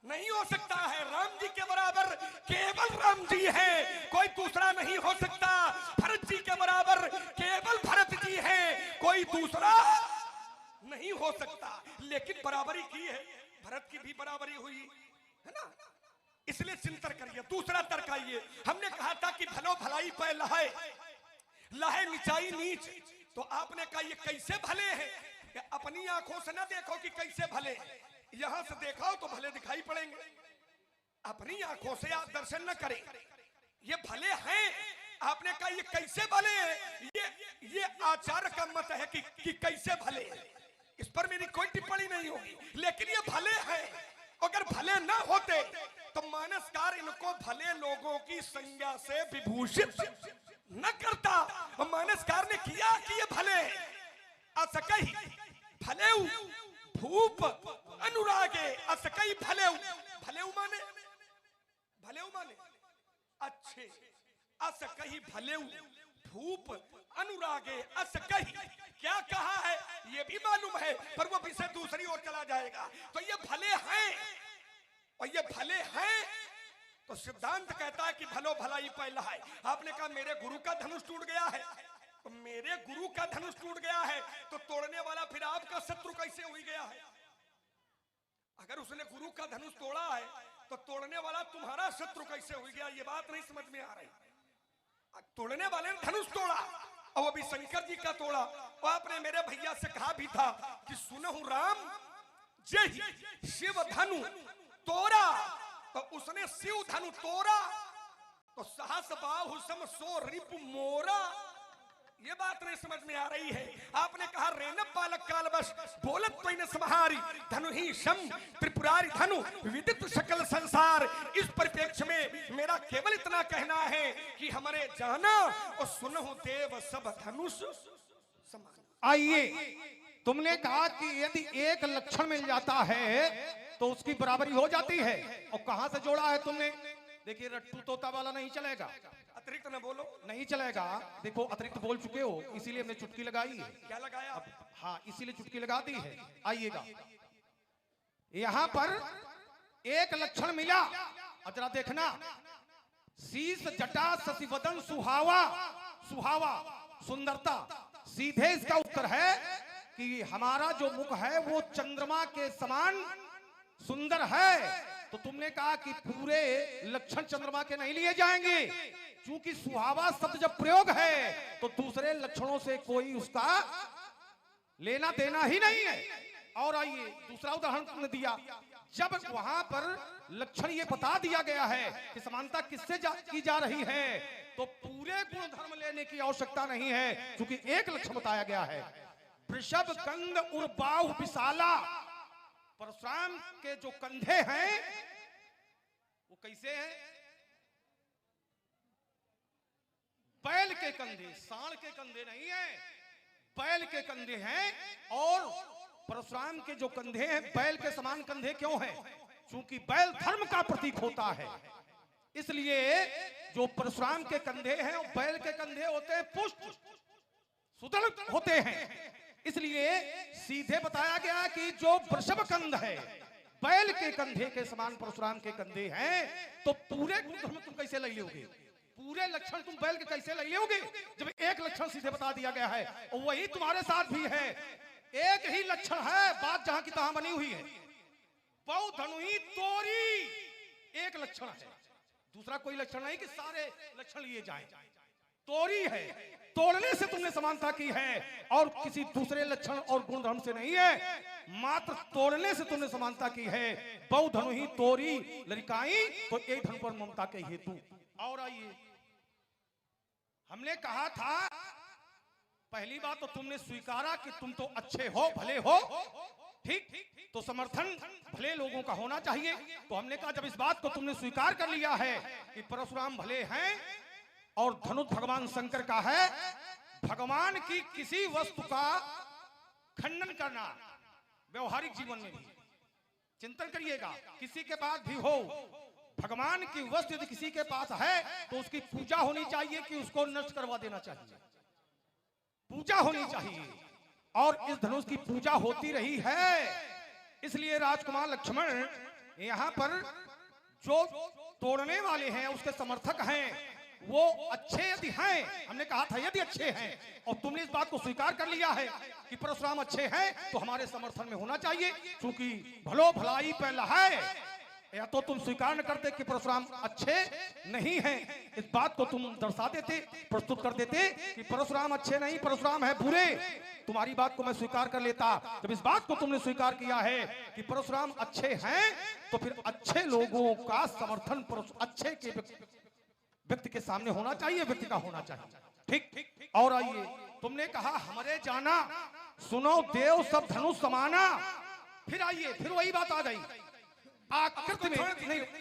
नहीं हो सकता है। राम जी के बराबर केवल राम जी है, कोई दूसरा नहीं हो सकता। भरत जी के बराबर केवल भरत जी है, कोई दूसरा नहीं हो सकता। लेकिन बराबरी की है, भरत की भी बराबरी हुई है ना। इसलिए चिंतन करिए। दूसरा तर्क आइए, हमने कहा था कि भलो भलाई पे लहाए, लहे निचाई नीच। तो आपने कहा ये कैसे भले हैं? अपनी आंखों से ना देखो कि कैसे भले, यहां से देखो तो भले दिखाई पड़ेंगे। अपनी आंखों से आप दर्शन न करें, ये भले हैं। आपने कहा ये कैसे भले हैं? ये आचार्य का मत है कि कैसे भले हैं। इस पर मेरी कोई टिप्पणी नहीं होगी, लेकिन ये भले हैं। अगर भले ना होते तो मानसकार इनको भले लोगों की संज्ञा से विभूषित न करता। और मानसकार ने किया कि ये भले असकई भले भूप अनुरागे, असकई भले माने अच्छे, असकई भले भूप अनुरागे, असकई क्या कहा है ये भी मालूम है, पर वो विषय दूसरी ओर चला जाएगा। तो ये भले हैं, और ये भले हैं तो सिद्धांत कहता है कि भलो भलाई पहला है। आपने कहा मेरे गुरु का धनुष टूट गया है, तो मेरे गुरु का धनुष टूट गया है तो तोड़ने वाला फिर आपका शत्रु कैसे हो गया है? अगर उसने गुरु का धनुष तोड़ा है तो तोड़ने वाला तुम्हारा शत्रु कैसे हो गया? ये बात नहीं समझ में आ रही। तोड़ने वाले ने धनुष तोड़ा और वो भी शंकर जी का तोड़ा। और आपने मेरे भैया से कहा भी था कि सुनहु राम जय शिव धनु तोड़ा, तो उसने शिव धनु तोड़ा तो सहस बाहु सम सो रिपु मोरा। ये बात नहीं समझ में आ रही है। आपने कहा रेनब बालक काल बस बोलत तो इन समहारी धनु ही शम त्रिपुरारी धनु विदित सकल संसार। इस परिप्रेक्ष्य में मेरा केवल इतना कहना है कि हमारे जाना और सुनहु देव सब धनुष समान। आइए, तुमने कहा कि यदि एक लक्षण मिल जाता है तो उसकी बराबरी हो जाती है। और कहां से जोड़ा है तुमने? देखिए, रट्टू तोता वाला नहीं चलेगा, अतिरिक्त न बोलो, नहीं चलेगा। देखो, अतिरिक्त बोल चुके हो, इसीलिए हमने चुटकी लगाई है। क्या लगाया? हाँ, इसीलिए चुटकी लगा दी है। आइएगा, यहां पर एक लक्षण मिला, जरा देखना। शीश जटा शशिवदन सुहावा, सुहावा सुंदरता। सीधे इसका उत्तर है कि हमारा जो मुख है वो चंद्रमा के समान सुंदर है। तो तुमने कहा कि पूरे लक्षण चंद्रमा के नहीं लिए जाएंगे, क्योंकि सुहावा शब्द जब प्रयोग है तो दूसरे लक्षणों से कोई उसका लेना देना ही नहीं है। और आइए, दूसरा उदाहरण तुमने दिया, जब वहां पर लक्षण ये बता दिया गया है कि समानता किससे की जा रही है, तो पूरे गुण धर्म लेने की आवश्यकता नहीं है, क्योंकि एक लक्षण बताया गया है। वृषभ कंद उर्बाहु विशाला। परशुराम के जो कंधे हैं वो कैसे हैं? बैल के कंधे, सांड के कंधे नहीं है, बैल के कंधे हैं। और परशुराम के जो कंधे हैं बैल के समान कंधे क्यों हैं? क्योंकि बैल धर्म का प्रतीक होता है। इसलिए जो परशुराम के कंधे हैं और बैल के कंधे होते हैं पुष्ट सुदृढ़ होते हैं। इसलिए सीधे बताया गया कि जो वृषभ कंध है बैल के कंधे के समान परशुराम के कंधे हैं, तो पूरे गुणधर्म तुम कैसे ले लोगे? पूरे लक्षण तुम बैल के कैसे ले लोगे जब एक लक्षण सीधे बता दिया गया है? और वही तुम्हारे साथ भी है। एक ही लक्षण है, बात जहां की तहां बनी हुई है। बहु धनुही तोरी एक लक्षण है, दूसरा कोई लक्षण नहीं कि सारे लक्षण लिए जाएं। तोरी है, तोड़ने से तुमने समानता की है और किसी दूसरे लक्षण और गुण धर्म से नहीं है। मात्र तोड़ने से तुमने समानता की है। बहु धनु ही तोरी लड़काई, तो एक धन पर ममता के हेतु। और आइए, हमने कहा था पहली बात तो तुमने स्वीकारा कि तुम तो अच्छे हो, भले हो, ठीक, तो समर्थन भले लोगों का होना चाहिए। तो हमने कहा जब इस बात को तुमने स्वीकार कर लिया है कि परशुराम भले हैं और धनुष भगवान शंकर का है, भगवान की किसी वस्तु का खंडन करना व्यवहारिक जीवन में भी चिंतन करिएगा। किसी के पास भी हो भगवान की वस्तु यदि किसी के पास है तो उसकी पूजा होनी चाहिए कि उसको नष्ट करवा देना चाहिए, पूजा होनी चाहिए। और इस धनुष की पूजा होती रही है। इसलिए राजकुमार लक्ष्मण यहां पर जो तोड़ने वाले हैं उसके समर्थक हैं, वो अच्छे यदि हैं, हमने कहा था यदि अच्छे हैं और तुमने इस बात को स्वीकार कर लिया है कि परशुराम अच्छे हैं, तो हमारे समर्थन में होना चाहिए। क्योंकि भलो भलाई पहला है, या तो तुम स्वीकार न करते कि परशुराम अच्छे नहीं हैं, इस बात को तुम दर्शा देते, प्रस्तुत कर देते कि परशुराम अच्छे नहीं, परशुराम है बुरे। तुम्हारी बात को मैं स्वीकार कर लेता। जब इस बात को तुमने स्वीकार किया है कि परशुराम अच्छे हैं, तो फिर अच्छे लोगों का समर्थन अच्छे के व्यक्ति के सामने होना चाहिए, व्यक्ति का होना चाहिए, ठीक। और आइए, तुमने कहा हमारे जाना सुनो देव सब धनुष समाना। फिर आइए, फिर वही बात आ गई आकृति में,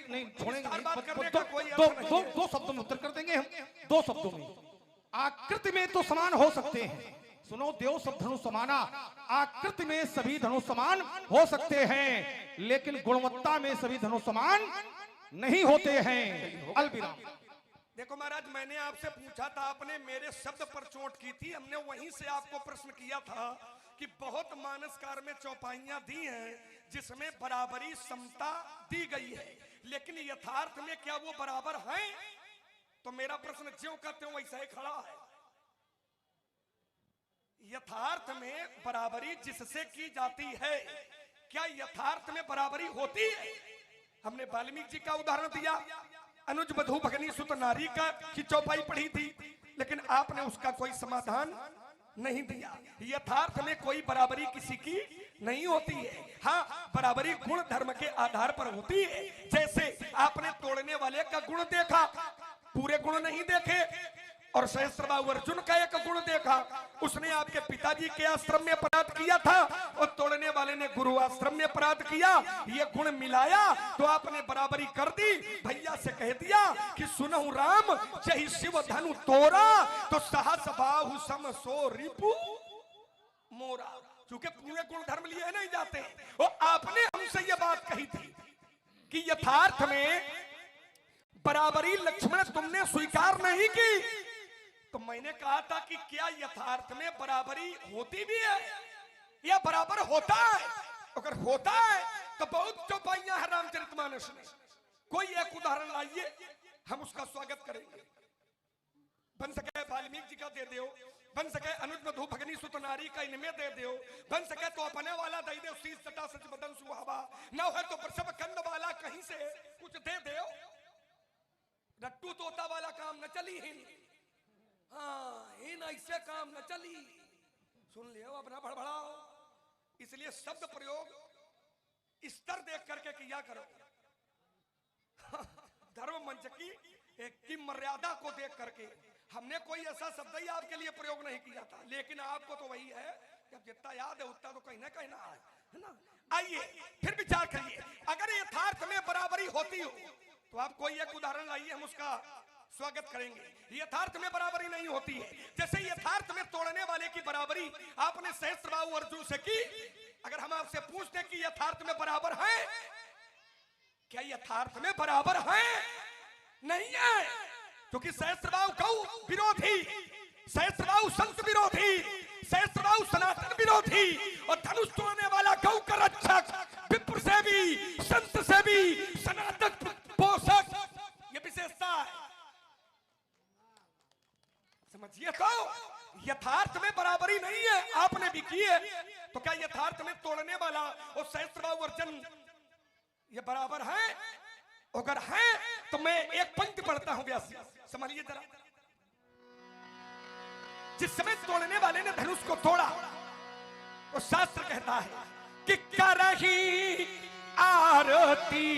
नहीं छोड़ेंगे, दो शब्दों में उत्तर कर देंगे हम, दो शब्दों में। आकृति में तो समान हो सकते हैं, सुनो देव सब धनुष समाना, आकृति में सभी धनुष समान हो सकते हैं, लेकिन गुणवत्ता में सभी धनुष समान नहीं होते हैं। अलविराम। देखो महाराज, मैंने आपसे पूछा था, आपने मेरे शब्द पर चोट की थी। हमने वहीं से आपको प्रश्न किया था कि बहुत मानसकार में चौपाइयां दी हैं जिसमें बराबरी समता दी गई है, लेकिन यथार्थ में क्या वो बराबर हैं? तो मेरा प्रश्न ज्यों का त्यों वैसा ही खड़ा है। यथार्थ में बराबरी जिससे की जाती है, क्या यथार्थ में बराबरी होती है? हमने वाल्मीकि जी का उदाहरण दिया, अनुज बधू भगनी सुत नारी का की चौपाई पढ़ी थी, लेकिन आपने उसका कोई समाधान नहीं दिया। यथार्थ में कोई बराबरी किसी की नहीं होती है। हाँ, बराबरी गुण धर्म के आधार पर होती है। जैसे आपने तोड़ने वाले का गुण देखा, पूरे गुण नहीं देखे, और सहस्त्रबाहु अर्जुन का एक गुण देखा, उसने आपके पिताजी के आश्रम में अपराध किया था और तोड़ने वाले ने गुरु आश्रम में अपराध किया। ये गुण मिलाया तो आपने बराबरी कर दी। भैया से कह दिया कि सुनहु राम जहि शिव धनु तोरा, तो सहस बाहु सम सो रिपु मोरा। क्योंकि पूरे गुण धर्म लिए नहीं जाते। और आपने हमसे ये बात कही थी कि यथार्थ में बराबरी लक्ष्मण तुमने स्वीकार नहीं की। तो मैंने कहा था कि क्या यथार्थ में बराबरी होती भी है या बराबर होता है? अगर होता है तो बहुत चौपाइयां है रामचरितमानस में, कोई एक उदाहरण लाइए, हम उसका स्वागत करेंगे। बन सके वाल्मीकि जी का दे दो, बन सके अनुज मधु भगनी सुत नारी का इनमें दे दो, बन सके तो अपने वाला दे दो, शीश सटा सच बदन सुहावा, न है तो प्रसव कंद वाला कहीं से कुछ दे दो। रट्टू तोता वाला काम न चली ही, हाँ इन ऐसे काम न चली। सुन लियो, अपना भड़बड़ाओ। इसलिए शब्द प्रयोग स्तर देख करके किया करो। धर्म मंच की मर्यादा को देख करके हमने कोई ऐसा शब्द ही आपके लिए प्रयोग नहीं किया था, लेकिन आपको तो वही है, जब जितना याद है उतना तो कहीं ना कहीं ना है ना। आइए फिर विचार करिए, अगर यथार्थ में बराबरी होती हो तो आप कोई एक उदाहरण लाइए, हम उसका स्वागत करेंगे। यथार्थ में बराबरी नहीं होती है। जैसे यथार्थ में तोड़ने वाले की बराबरी आपने सहस्त्रबाहु अर्जुन से की। अगर हम आपसे पूछते कि यथार्थ में बराबर है, क्या यथार्थ में बराबर है? नहीं है, क्योंकि सहस्त्रबाहु गौ विरोधी, सहस्त्रबाहु संत विरोधी, सहस्त्रबाहु सनातन विरोधी, और धनुष तोड़ने वाला गौ का रक्षक, विप्र से भी, संत से भी, सनातन पोषक, ये विशेषता है। समझिए, तो यथार्थ में बराबरी नहीं है, आपने भी की है। तो क्या यथार्थ में तोड़ने वाला और सहस्त्रबाहु अर्जुन ये बराबर है? अगर है तो मैं एक पंक्ति पढ़ता हूं, व्यास, समझिए जरा। जिस समय तोड़ने वाले ने धनुष को तोड़ा तो शास्त्र कहता है कि करही आरती,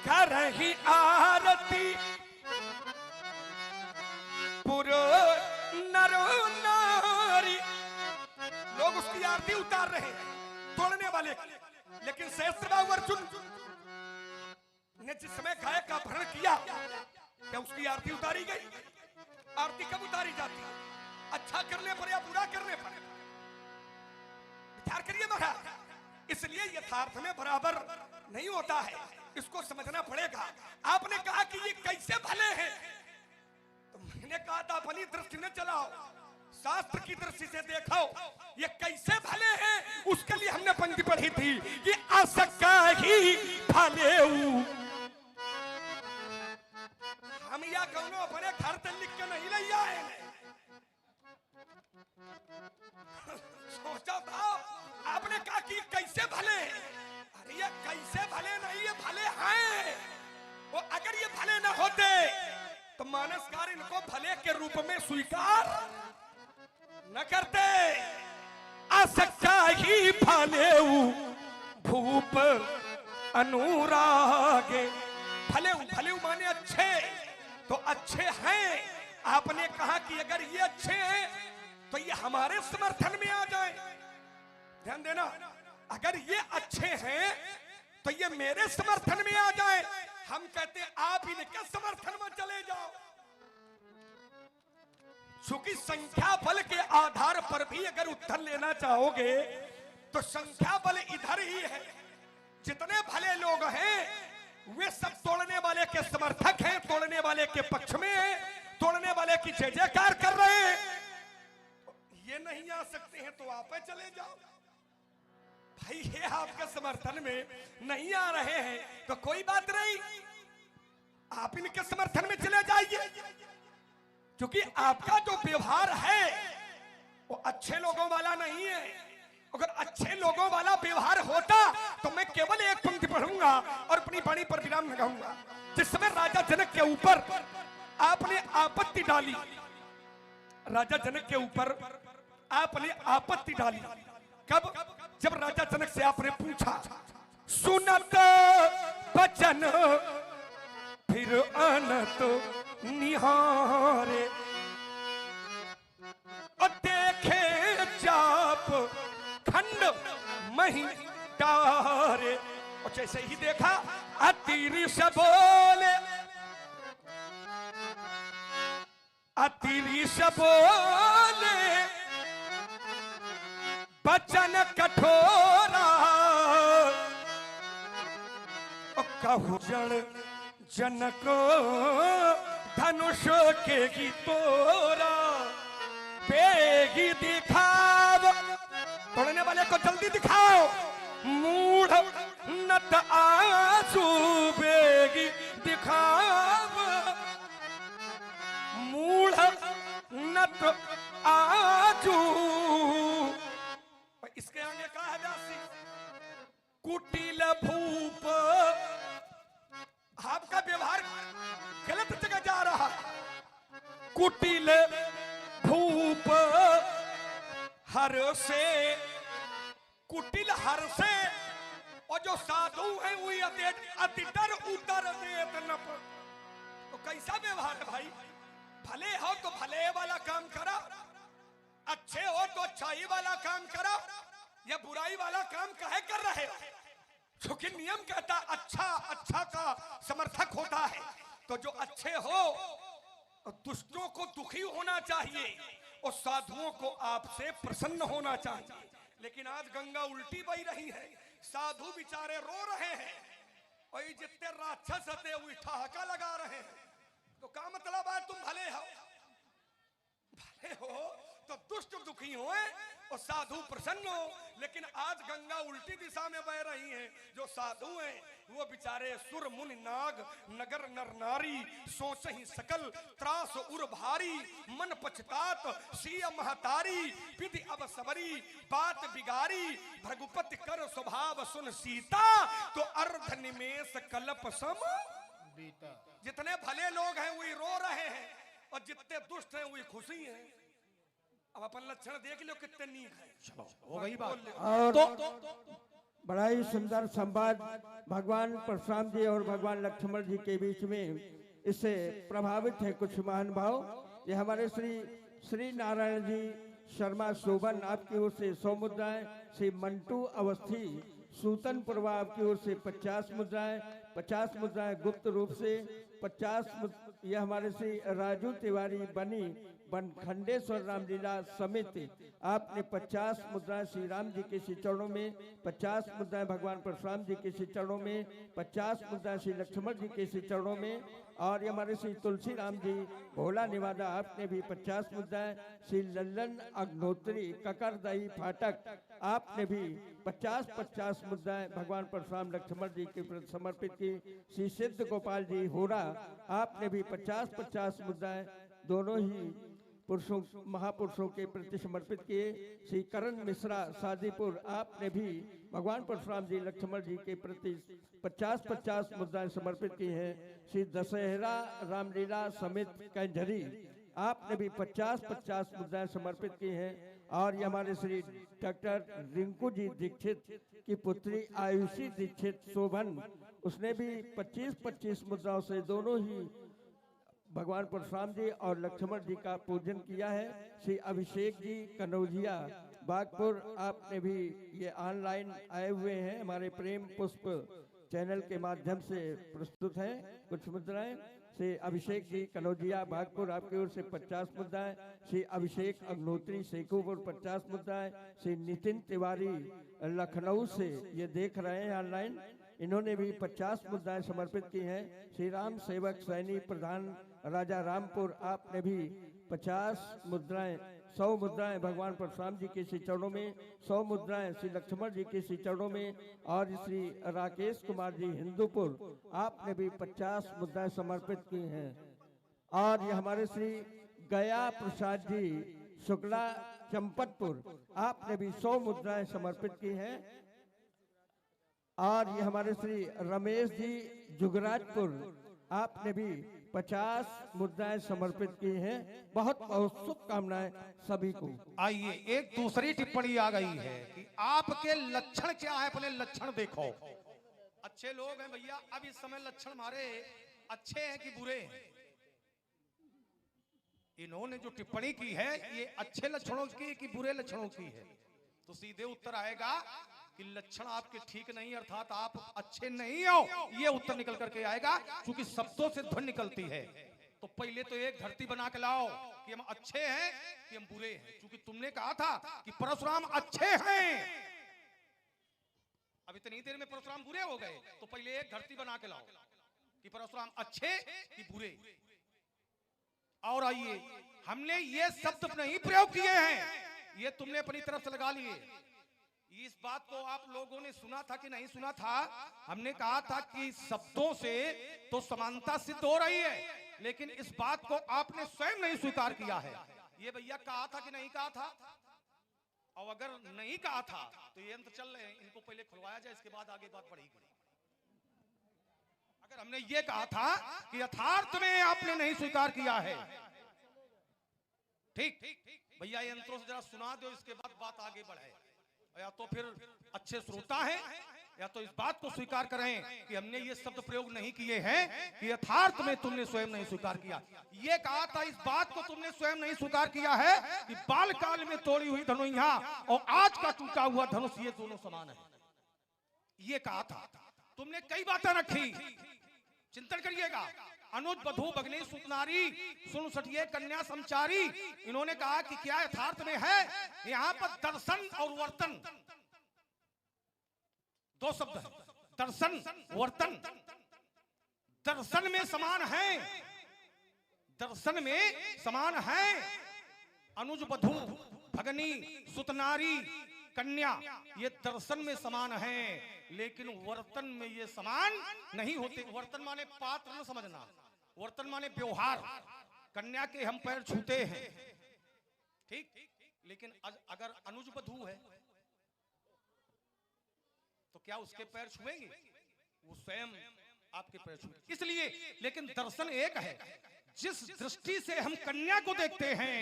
करही आरती पुरो नरो नारी। लोग उसकी आरती उतार रहे हैं तोड़ने वाले, लेकिन सहस्त्रबाहु अर्जुन ने जिस समय गाय का अपहरण किया, क्या उसकी आरती उतारी गई? आरती कब उतारी जाती है? अच्छा करने पर या बुरा करने पर? विचार करिए महाराज। इसलिए यथार्थ में बराबर नहीं होता है, इसको समझना पड़ेगा। आपने कहा कि ये कैसे भले हैं, तो मैंने कहा था अपनी दृष्टि न चलाओ, शास्त्र की दृष्टि से देखो ये कैसे भले हैं। उसके लिए हमने पंक्ति पढ़ी थी कि असका ही भले। हम या कौनो अपने घर से लिख के नहीं ले आए, सोचा था। आपने कहा कि कैसे भले, अरे ये कैसे भले नहीं, ये भले हैं। वो अगर ये भले न होते तो मानसकार इनको भले के रूप में स्वीकार न करते। असक्का ही भले भूप अनुरागे। भले भले माने अच्छे, तो अच्छे हैं। आपने कहा कि अगर ये अच्छे हैं तो ये हमारे समर्थन में आ जाए। ध्यान देना, अगर ये अच्छे हैं तो ये मेरे समर्थन में आ जाए। हम कहते आप इनके समर्थन में चले जाओ। चूंकि संख्या बल के आधार पर भी अगर उत्तर लेना चाहोगे तो संख्या बल इधर ही है। जितने भले लोग हैं वे सब तोड़ने वाले के समर्थक हैं, तोड़ने वाले के पक्ष में हैं, तोड़ने वाले की जय जयकार कर रहे हैं। ये नहीं आ सकते हैं तो आप चले जाओ। भाई ये आपके समर्थन में नहीं आ रहे हैं तो कोई बात नहीं, आप इनके समर्थन में चले जाइए। क्योंकि आपका जो व्यवहार है वो अच्छे लोगों वाला नहीं है। अगर अच्छे लोगों वाला व्यवहार होता तो मैं केवल एक पंक्ति पढ़ूंगा और अपनी वाणी पर विराम लगाऊंगा। जिस समय राजा जनक के ऊपर आपने आपत्ति डाली, राजा जनक के ऊपर आपने आपत्ति डाली, कब? जब राजा जनक से आपने पूछा, सुनत बचन फिर अनत निहारे, और देखे चाप खंड मही डारे। और जैसे ही देखा अतिरिश बोले, अतिरिश बोले बचन कठोरा, कहु जड़ जनक धनुष के ही तोरा, बेगी दिखाव, तोड़ने वाले को जल्दी दिखाओ, मूढ़ नत आंसू बेगी दिखाव, मूढ़ नत आंसू। इसके आगे कहा है व्यासी, कुटिल भूप, आपका व्यवहार गलत जगह जा रहा है। कुटिल भूप हर से, कुटिल हर से, और जो साधु है वही अति डर उतर देत नप। तो कैसा व्यवहार है भाई? भले हो तो भले वाला काम करा, अच्छे हो तो अच्छाई वाला काम करा, या बुराई वाला काम काहे कर रहे हो? क्योंकि नियम कहता अच्छा अच्छा का समर्थक होता है। तो जो अच्छे हो तो दुष्टों को दुखी होना चाहिए और साधुओं को आपसे प्रसन्न होना चाहिए। लेकिन आज गंगा उल्टी बही रही है, साधु बेचारे रो रहे हैं और ये जितने राक्षस थे वो ठहाका लगा रहे हैं। तो क्या मतलब है? तुम भले हो, भले हो तो दुष्ट दुखी हो और साधु प्रसन्न हो। लेकिन आज गंगा उल्टी दिशा में बह रही है। जो साधु हैं वो बेचारे सुर मुनि नाग नगर नर नारी, सोच ही सकल त्रास उर भारी, मन पछतात सिय महतारी, विधि अब सबरी बात बिगारी, भृगुपति कर स्वभाव सुन सीता, तो अर्ध निमेष कल्प सम बीता। जितने भले लोग हैं वही रो रहे और जितने दुष्ट हैं वही खुश ही हैं। अब अपन लक्षण देख लो कितने नीक हैं। चलो हो गई बात। और तो बड़ा ही सुंदर संवाद भगवान परशुराम जी और भगवान लक्ष्मण जी के बीच में इससे प्रभावित है कुछ महान भाव। ये हमारे श्री नारायण जी शर्मा शोभन आपकी ओर से 100 मुद्राएं, श्री मंटू अवस्थी सूतन पूर्वा आपकी ओर से 50 मुद्राएं, 50 मुद्राएं गुप्त रूप से 50 ये हमारे श्री राजू तिवारी बनी बनखंडेश्वर रामलीला समिति आपने 50 मुद्राएं श्री राम जी के श्री चरणों में, 50 मुद्राएं भगवान परशुराम जी के श्री चरणों में, 50 मुद्राएं श्री लक्ष्मण जी के श्री चरणों में, और ये हमारे श्री तुलसी राम जी भोला निवादा आपने भी 50 मुद्राएं, श्री लल्लन अग्नोत्री ककरदही फाटक आपने भी 50 मुद्राएं भगवान परशुराम लक्ष्मण जी के प्रति समर्पित की, श्री सिद्ध गोपाल जी होरा आपने भी 50 मुद्राएं दोनों ही पुरुषों महापुरुषों के प्रति समर्पित किए। श्री करण मिश्रा सादीपुर आपने भी भगवान परशुराम जी लक्ष्मण जी के प्रति 50 मुद्राएं समर्पित की हैं। श्री दशहरा रामलीला समिति कंजरी आपने भी 50 मुद्राएं समर्पित की हैं। और ये हमारे श्री डॉक्टर रिंकू जी दीक्षित की पुत्री आयुषी दीक्षित शोभन उसने भी 25 मुद्राओं से दोनों ही भगवान परशुराम जी और लक्ष्मण जी का पूजन किया है। श्री अभिषेक जी कनौजिया बागपुर आपने भी ये ऑनलाइन आए हुए हैं, हमारे प्रेम पुष्प चैनल के माध्यम से प्रस्तुत हैं कुछ मुद्राएं। श्री अभिषेक जी कनौजिया बागपुर आपकी ओर से 50 मुद्राएं, श्री अभिषेक अग्नोत्री शेखुपुर 50 मुद्राएं, श्री नितिन तिवारी लखनऊ से ये देख रहे हैं ऑनलाइन, इन्होंने भी 50 मुद्राएं समर्पित की हैं। श्री राम सेवक सैनी प्रधान राजा रामपुर आपने भी 50 मुद्राएं 100 मुद्राएं भगवान परशुराम जी के श्री चरणों में, 100 मुद्राएं श्री लक्ष्मण जी के श्री चरणों में, और श्री राकेश कुमार जी हिंदूपुर आपने भी 50 मुद्राएं समर्पित की हैं। और ये हमारे श्री गया प्रसाद जी शुक्ला चंपतपुर आपने भी 100 मुद्राएं समर्पित की हैं। और ये हमारे श्री रमेश जी जुगराजपुर आपने भी 50 मुद्राएं समर्पित की हैं। बहुत बहुत शुभकामनाएं सभी को। आइए एक दूसरी टिप्पणी आ गई है कि आपके लक्षण क्या है, अपने लक्षण देखो। अच्छे लोग हैं भैया। अब इस समय लक्षण हमारे अच्छे हैं कि बुरे हैं? इन्होंने जो टिप्पणी की है ये अच्छे लक्षणों की कि बुरे लक्षणों की है? तो सीधे उत्तर आएगा कि लक्षण आपके ठीक नहीं, अर्थात आप अच्छे नहीं हो, ये उत्तर निकल करके आएगा, क्योंकि शब्दों से ध्वनि निकलती है। तो पहले तो एक धरती बना के लाओ कि हम अच्छे हैं कि हम बुरे हैं, क्योंकि तुमने कहा था कि परशुराम अच्छे हैं। अब इतनी देर में परशुराम बुरे हो गए, तो पहले एक धरती बना के लाओ कि परशुराम अच्छे कि बुरे। और आइए, हमने ये शब्द नहीं प्रयोग किए हैं, ये तुमने अपनी तरफ से लगा लिए। इस बात को आप लोगों ने सुना था कि नहीं सुना था? हमने कहा था कि शब्दों से तो समानता सिद्ध हो रही है, लेकिन इस बात को आपने स्वयं नहीं स्वीकार किया है। ये भैया कहा था कि नहीं कहा था? और अगर नहीं कहा था तो ये यंत्र चल रहे हैं, इनको पहले खुलवाया जाए, इसके बाद आगे बात बढ़ेगी। अगर हमने ये कहा था कि यथार्थ में आपने नहीं स्वीकार किया है, ठीक भैया यंत्रों से जरा सुना दो, इसके बाद बात आगे बढ़े। या तो फिर अच्छे श्रोता हैं, या तो इस बात को स्वीकार करें कि हमने ये शब्द प्रयोग नहीं किए हैं, कि यथार्थ में तुमने स्वयं नहीं स्वीकार किया। ये कहा था, इस बात को तुमने स्वयं नहीं स्वीकार किया है कि बाल काल में तोड़ी हुई धनुइया और आज का टूटा हुआ धनुष ये दोनों समान है। ये कहा था। तुमने कई बातें रखी, चिंतन करिएगा। अनुज बधू भगनी सुतनारी सुन सटिए कन्या समचारी, इन्होंने कहा कि क्या यथार्थ में है? यहां पर दर्शन और वर्तन दो शब्द है, दर्शन वर्तन। दर्शन में समान है, दर्शन में समान है। अनुज बधू भगनी सुतनारी कन्या ये दर्शन में समान है, लेकिन वर्तन में ये समान नहीं होते। वर्तन माने पात्र न समझना, वर्तन माने व्यवहार। कन्या के हम पैर छूते हैं, ठीक, लेकिन अगर अनुज बधू है तो क्या उसके पैर छुएंगे? वो स्वयं आपके पैर छुएंगे। इसलिए, लेकिन दर्शन एक है, जिस दृष्टि से हम कन्या को देखते हैं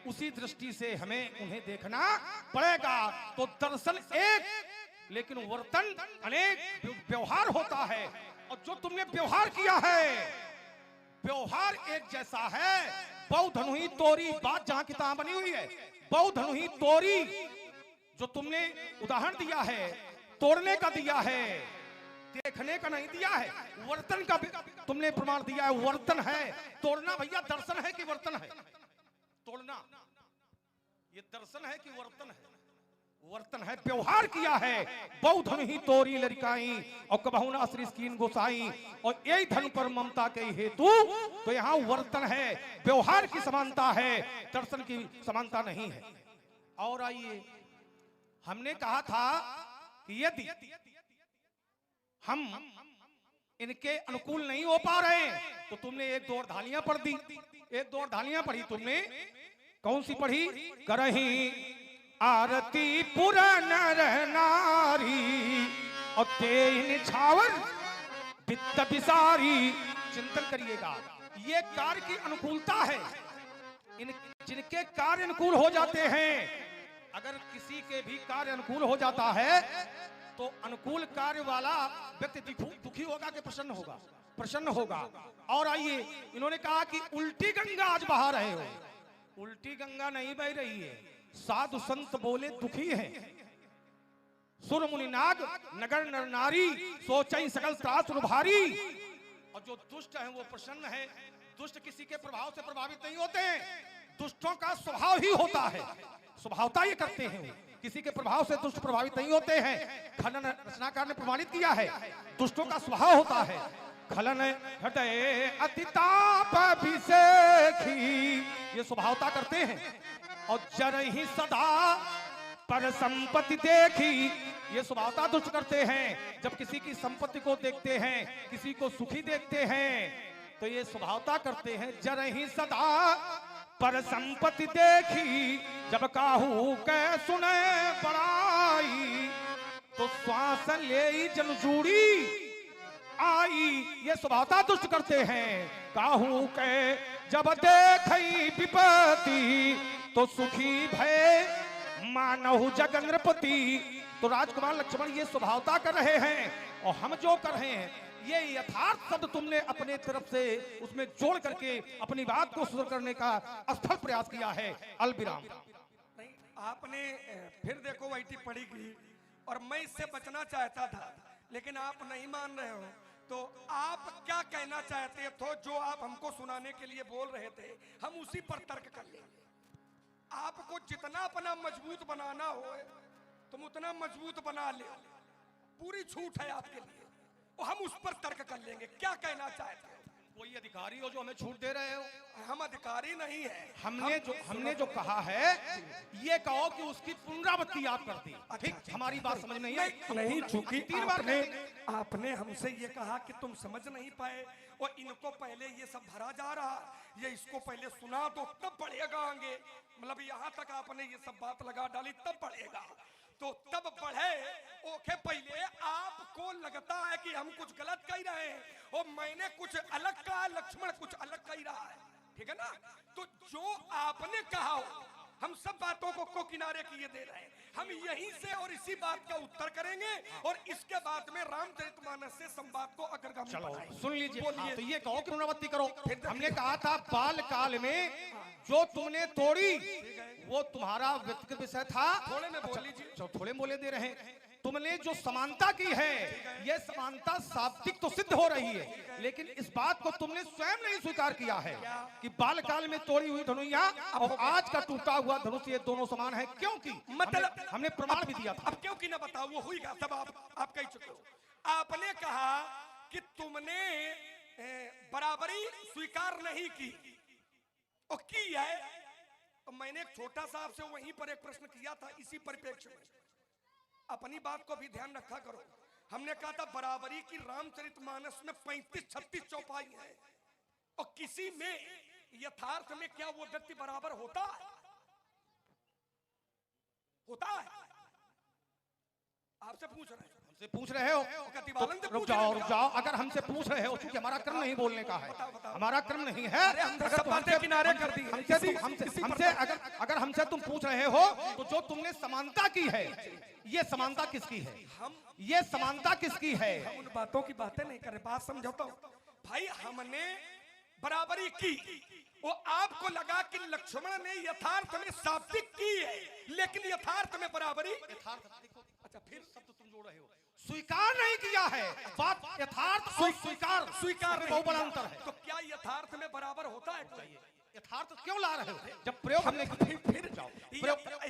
उसी दृष्टि से हमें उन्हें देखना पड़ेगा। तो दर्शन एक, लेकिन वर्तन अनेक, व्यवहार होता है। और जो तुमने व्यवहार किया है, व्यवहार एक जैसा है। बहु धनुही तोरी, बात जहां किताब बनी हुई है, बहु धनुही तोरी, जो तुमने उदाहरण दिया है, तोड़ने का दिया है, देखने का नहीं दिया है, वर्तन का भी तुमने प्रमाण दिया है। वर्तन है, तोड़ना भैया दर्शन है कि वर्तन है? तोड़ना ये दर्शन है कि वर्तन है? वर्तन है, व्यवहार किया है। बहु धन ही तोरी लड़काई और कबहू ना श्री स्कीन गोसाई, और यही धन पर ममता के हेतु। तो यहाँ वर्तन है, व्यवहार की समानता है, दर्शन की समानता नहीं है। और आइए, हमने कहा था कि यदि हम इनके अनुकूल नहीं हो पा रहे हैं तो तुमने एक दो धालियां पढ़ दी। एक दो धालियां पढ़ी तुमने, कौन सी पढ़ी? करही आरती पुरा नर नारी और तेन छावर वित्त विसारी। चिंतन करिएगा, ये कार्य की अनुकूलता है। इन जिनके कार्य अनुकूल हो जाते हैं, अगर किसी के भी कार्य अनुकूल हो जाता है तो अनुकूल कार्य वाला व्यक्ति दुखी होगा कि प्रसन्न होगा? प्रसन्न होगा। और आइए, इन्होंने कहा कि उल्टी गंगा आज बहा रहे हो। उल्टी गंगा नहीं बह रही है, साधु संत बोले दुखी है। सुर मुनि नाग नगर नर नारी सोचई सकल त्रासुर भारी। और जो दुष्ट है वो प्रसन्न है। दुष्ट किसी के प्रभाव से प्रभावित नहीं होते हैं, दुष्टों का स्वभाव ही होता है, स्वभावता ये करते हैं। किसी के प्रभाव से दुष्ट प्रभावित नहीं होते हैं। खनन रचनाकार ने प्रमाणित किया है, दुष्टों का स्वभाव होता है। खलन हृदय अतिताप अभिषेखी, ये स्वभावता करते हैं। और जर ही सदा पर संपत्ति देखी, ये स्वभावता दुष्ट करते हैं। जब किसी की संपत्ति को देखते हैं, किसी को सुखी देखते हैं, तो ये स्वभावता करते हैं। जर ही सदा पर संपत्ति देखी, जब काहू के सुने बड़ाई, तो श्वास ले जन जूड़ी आई, ये स्वभावता दुष्ट करते हैं। काहू के जब देखई विपत्ति, तो सुखी भय मानहु जगन नृपति। तो राजकुमार लक्ष्मण ये स्वभावता कर रहे हैं, और हम जो कर रहे हैं ये यथार्थ शब्द तुमने अपने तरफ से उसमें जोड़ करके अपनी बात को सुधर करने का असफल प्रयास किया है। अलविराम। नहीं, आपने फिर देखो वही टिप्पणी की, और मैं इससे बचना चाहता था, लेकिन आप नहीं मान रहे हो। तो आप क्या कहना चाहते थे जो आप हमको सुनाने के लिए बोल रहे थे, हम उसी पर तर्क कर लेंगे। आपको जितना अपना मजबूत बनाना हो तुम उतना मजबूत बना ले, पूरी छूट है आपके लिए, और हम उस पर तर्क कर लेंगे। क्या कहना चाहते हो? कोई अधिकारी हो जो हमें छूट दे रहे हो? हम अधिकारी नहीं है। हमने जो कहा है ये कहो कि उसकी पुनरावृत्ति आप कर दी। ठीक, हमारी बात समझ नहीं है। नहीं, चूंकि 3 बार आपने हमसे ये कहा कि तुम समझ नहीं पाए, और इनको पहले ये सब भरा जा रहा, ये इसको पहले सुना दो तब बढ़ेगा आगे। मतलब यहाँ तक आपने ये सब बात लगा डाली तब बढ़ेगा, तो तब बढ़े। ओके, पहले आपको लगता है कि हम कुछ गलत कह रहे हैं और मैंने कुछ अलग कहा, लक्ष्मण कुछ अलग कह रहा है, ठीक है ना? तो जो आपने कहा हम सब बातों को किनारे किए दे रहे हैं। हम यहीं से और इसी बात का उत्तर करेंगे, और इसके बाद में रामचरितमानस से संवाद को अग्रगामी चलो सुन लीजिए। बोलिए। तो ये कहो कि पुनरावृत्ति करो। हमने कहा था बाल काल में जो तुमने तोड़ी वो तुम्हारा व्यक्तिगत विषय था। थोड़े में बोल लीजिए। थोड़े बोले दे रहे हैं। तुमने जो समानता की है, ये समानता शाब्दिक तो सिद्ध हो रही है, लेकिन इस बात को तुमने स्वयं नहीं स्वीकार किया है कि बाल काल में तोड़ी हुई धनुया और आज का टूटा हुआ धनुष ये दोनों समान है। क्योंकि मतलब हमने प्रमाण भी दिया था। अब क्यों कि ना बताओ, वो हुई क्या? तब आप कह चुके हो। आपने कहा कि तुमने बराबरी स्वीकार नहीं की, और की है। तो मैंने एक छोटा सा आपसे वहीं पर एक प्रश्न किया था इसी परिप्रेक्ष्य में। अपनी बात को भी ध्यान रखा करो। हमने कहा था बराबरी की रामचरितमानस में 35-36 चौपाई है, और किसी में यथार्थ में क्या वो व्यक्ति बराबर होता है? होता है? आपसे पूछ रहे हैं। हमसे पूछ रहे हो कतिवालन से तो रुक पूछ जाओ रहे रुक जाओ। अगर हमसे पूछ रहे हो, क्योंकि हमारा क्रम नहीं बोलने का है, हमारा क्रम नहीं है। हमने अगर सब तुम बातें हमसे- किनारे कर दी। हमसे इसी- हमसे इसी हमसे अगर हमसे तुम पूछ रहे हो तो जो तुमने समानता की है, ये समानता किसकी है? ये समानता किसकी है? उन बातों की बातें नहीं करे, बात समझौता हूं भाई। हमने बराबरी की, वो आपको लगा कि लक्ष्मण ने यथार्थ में शाब्दिक की है, लेकिन यथार्थ में बराबरी अच्छा, फिर शब्द तुम जोड़ रहे हो, स्वीकार नहीं किया है। बात यथार्थ और स्वीकार स्वीकार में नहीं बहुत बड़ा किया। अंतर है। तो क्या यथार्थ में बराबर होता है कोई? यथार्थ क्यों ला रहे हो? जब प्रयोग हमने फिर जाओ,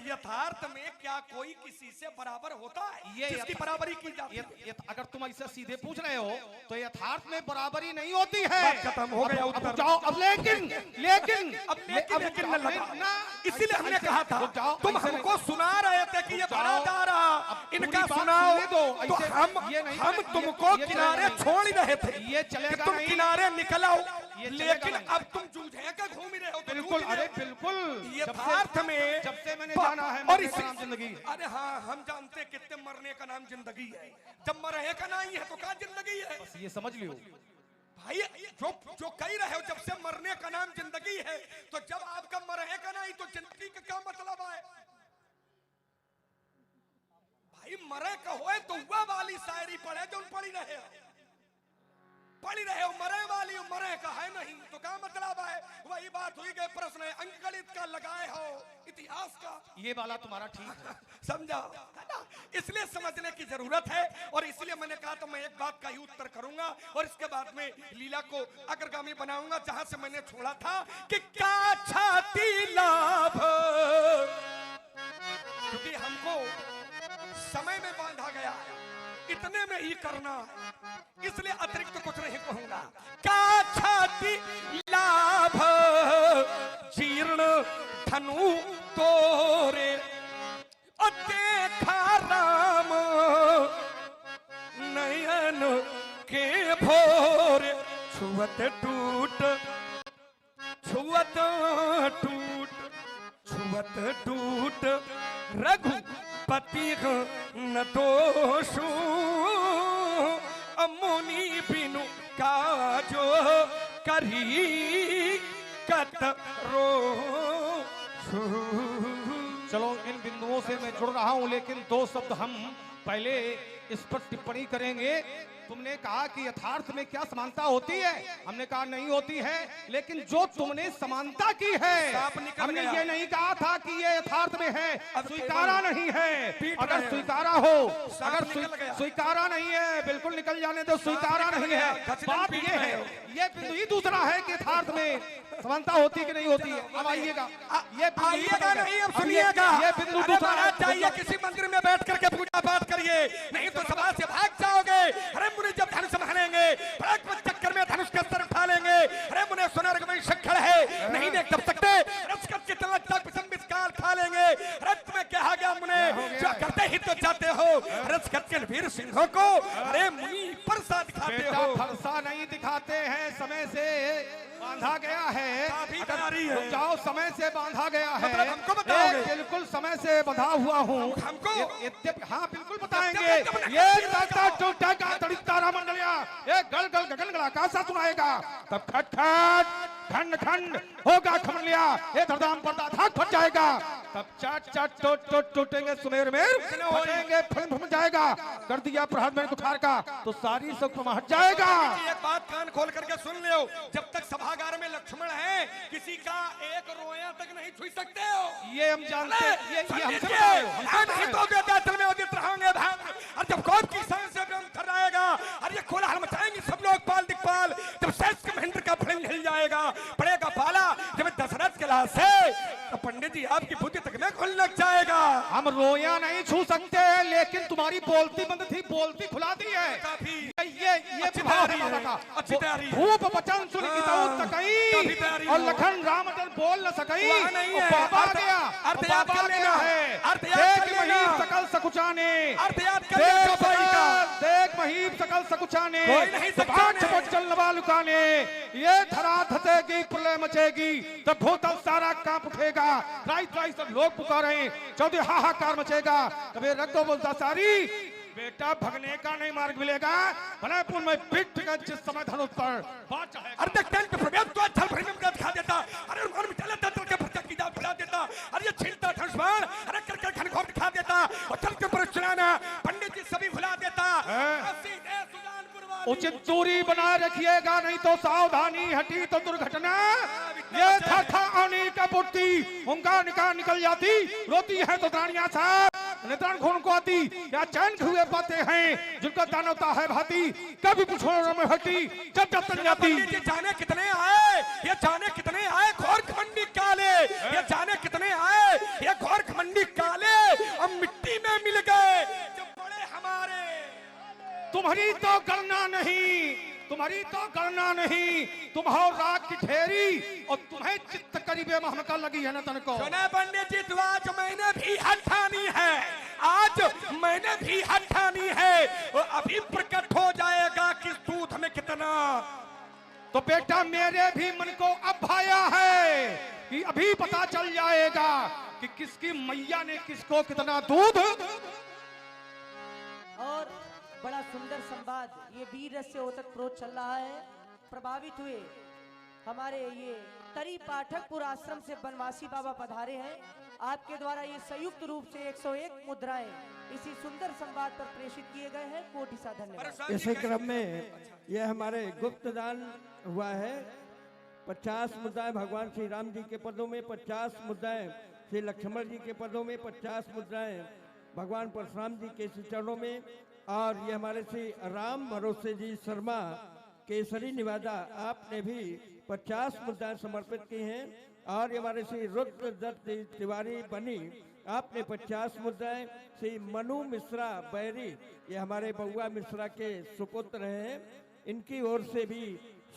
यथार्थ में क्या कोई किसी से बराबर होता है? ये जिसकी बराबरी की जाती है। अगर तुम ऐसे सीधे पूछ रहे हो तो यथार्थ में बराबरी नहीं होती है। बात खत्म हो गया, अब उत्तर। जाओ। अब लेकिन लेकिन लेकिन न लगा। ना, इसीलिए हमने कहा था रुक जाओ, तुम ऐसे हमको सुना रहे थे कि ये रुक जाओ। भरा जा रहा, अब इनका पूरी बात सुनाओ। सुनने दो, तो ऐसे ये नहीं हम चलेगा, तुमको ये किनारे चलेगा छोड़ ही रहे थे। ये चलेगा कि तुम नहीं। किनारे निकल आओ, ये चलेगा लेकिन नहीं। अब तुम जूझे का घूम ही रहे हो। तो बिल्कुल, जूझ ही रहे अरे हो। बिल्कुल। यथार्थ में जब से मैंने जाना है और मरने इसी का नाम जिंदगी है। अरे हाँ, हम जानते हैं कितने मरने का नाम जिंदगी है। जब मरने का नहीं है तो क्या जिंदगी है? बस ये समझ लियो। भाई जो कह रहे हो जब से मरने का नाम जिंदगी है, तो जब आपका मरने का नहीं तो जिंदगी का क्या मतलब है? भाई मरे का होए तो हुआ वाली शायरी पढ़े जो पढ़ी रहे हो, मरे वाली मरे का है नहीं तो क्या मतलब है? वही बात हुई गई, प्रश्न है अंकगणित का लगाए हो इतिहास का। ये वाला तुम्हारा ठीक है। समझा है ना? इसलिए समझने की जरूरत है, और इसलिए मैंने कहा तो मैं एक बात का ही उत्तर करूंगा और इसके बाद में लीला को अग्रगामी बनाऊंगा जहां से मैंने छोड़ा था कि का छाती लाभ, क्योंकि हमको समय में बांधा गया है, इतने में ही करना है, इसलिए अतिरिक्त कुछ नहीं कहूंगा। का छाती लाभ जीर्ण धनु तोरे, और देखा राम नयन के भोरे, छुअत टूट छुअत टूट छुअत टूट रघुपति न दोषु, मुनि बिनु काजो करी कतरो। चलो, इन बिंदुओं से मैं जुड़ रहा हूं, लेकिन दो शब्द हम पहले इस पर टिप्पणी करेंगे। तुमने कहा कि यथार्थ में क्या समानता होती है, हमने कहा नहीं होती है, लेकिन जो तुमने समानता की है, सांप निकल हमने गया। ये नहीं कहा था कि ये यथार्थ में है, अब स्वीकारा नहीं है। पीट अगर रहे हो। स्वीकारा हो, सांप अगर निकल गया। स्वीकारा नहीं है, बिल्कुल निकल जाने दो, स्वीकारा निकल नहीं गया, है। गजनन बात पीट ये रहे है, हो। ये बिंदु ही दूसरा है कि यथार्थ में समानता होती कि नहीं होती है। अब आइएगा, ये बिंदु ही आइएगा बताएगा। नहीं, अब अब सुनिएगा। ये बिंदु अरे दूसरा महाराज है। चाहिए किसी मंदिर में बैठ करके पूजा पाठ करिए, नहीं तो सभा से भाग जाओगे। अरे मुनि जब धनुष संभालेंगे, चक्कर में धनुष का सर उठा लेंगे। अरे मुने स्वर्ग में शक्कर है, नहीं देख तब सकते, रसकत की तलक तक विसंबित काल खा लेंगे। रक्त में कहा गया मुने, जो करते ही तो जाते हो रसकत के वीर सिंहों को, अरे मुनि फरसा दिखाते बेटा, हो। फरसा नहीं दिखाते हैं, समय से बांधा गया है। काफी अगर तैयारी है। रुक जाओ, समय से बांधा गया है। मतलब हमको बताओगे? ये बिल्कुल समय से बंधा हुआ हूँ। हमको? हाँ बिल्कुल बताएंगे। ये ताता टूटा का तड़ी तारा मंडलिया, ये गल गल गगन गला कासा सुनाएगा, तब खट खट खंड खंड होगा खमलिया, ये धरधाम पर्दा धाक फट जाएगा, तब चट चट टूट टूट टूटेंगे सुमेर में फटेंगे, फिल्म फम जाएगा। कर दिया प्रहद में कुठार का तो सारी सब हट जाएगा। एक बात कान खोल करके सुन लो, जब तक सभागार में लक्ष्मण है, किसी का एक रोया तक नहीं छू सकते हो। ये हम जानते हैं, ये हमसे नहीं बताओ। तो बेदातल में उदित रहोगे भाग, और जब कौन की सांस से ब्रह्म थर्राएगा, और ये कोलाहल मचाएंगे सब लोग पाल दिक्पाल, जब शेष के महेंद्र का फल हिल जाएगा, पड़ेगा पाला जब दशरथ के लाश से, तो पंडित जी आपकी बुद्धि तक में खुल लग जाएगा। हम रोया नहीं छू सकते, लेकिन तुम्हारी बोलती बंद थी, बोलती खुला दी है। काफी ये अच्छी प्रभाव तैयारी है है, का। अच्छी तैयारी है। भूप बचन सुन काफी तकई, तैयारी और है। लखन राम डर बोल न सकई, वहाँ नहीं है। बाबा अर्थ- गया, अर्थ याद बाबा कर गया लेना। है। अर्थ याद कर देख लेना। महीप सकल सकुचाने, अर्थ याद कर लेना चौपाई का। देख महीप सकल सकुचाने, कोई नहीं सकुचाने। सपाट चल नवा लुकाने, ये धरा धसेगी प्रलय मचेगी, तब भूतल सारा कांप उठेगा, त्राई त्राई सब लोग पुकारें, चौधरी हाहाकार मचेगा, तब ये रख दो बोलता सारी बेटा भगने का नहीं मार्ग मिलेगा, भलापुर में पिट का जिस समय धनुष पर बात चाहेगा। अरे देख टेंट प्रवेश तो अच्छा भरी में दिखा देता, अरे उन्होंने मिटा लेता तल के फटक की दाल फैला देता, अरे ये छीलता धनुष्बाण, अरे कर कर खनखोर दिखा देता और तल के ऊपर चलाना पंडित जी सभी भुला देता। सीधे सुजानपुर वाली उचित दूरी बनाए रखिएगा, नहीं तो सावधानी हटी तो दुर्घटना। ये था आने का पुट्टी उनका निकल जाती, रोती है तो रानियां साहब निदान खून को आती, या चैन हुए पाते हैं जिनका दान होता है भाती, कभी पुछोड़ों में हटी जब जब तक जाती। ये जाने कितने आए, ये जाने कितने आए घोर घमंडी काले, ये जाने कितने आए ये घोर घमंडी काले, अब मिट्टी में मिल गए जो बड़े हमारे। तुम्हारी तो गणना नहीं, तुम्हारी तो गणना नहीं, तुम हो राग की ठेरी और तुम्हें चित्त करीबे महमका लगी है ना तन को। सुने पंडित जी, तो आज मैंने भी हट ठानी है, आज मैंने भी हट ठानी है, और अभी प्रकट हो जाएगा किस दूध में कितना। तो बेटा मेरे भी मन को अब भाया है कि अभी पता चल जाएगा कि किसकी मैया ने किसको कितना दूध। और बड़ा सुंदर संवाद ये वीर रस से ओतप्रोत चल रहा है। प्रभावित हुए हमारे ये तरी पाठकपुर आश्रम से बनवासी बाबा पधारे हैं। आपके द्वारा ये संयुक्त रूप से 101 मुद्राएं इसी सुंदर संवाद पर प्रेषित किए गए हैं। कोटि सा धन्यवाद। इसी क्रम में यह हमारे गुप्त दान हुआ है। 50 मुद्राएं भगवान श्री राम जी के पदों में, 50 मुद्राएं श्री लक्ष्मण जी के पदों में, 50 मुद्राएं भगवान परशुराम जी के चरणों में, और ये हमारे श्री राम भरोसे जी शर्मा केसरी निवादा आपने भी 50 मुद्राएं समर्पित की हैं, और ये हमारे श्री रुद्र दत्त तिवारी बनी आपने 50 मुद्राएं, श्री मनु मिश्रा बैरी ये हमारे बउआ मिश्रा के सुपुत्र हैं, इनकी ओर से भी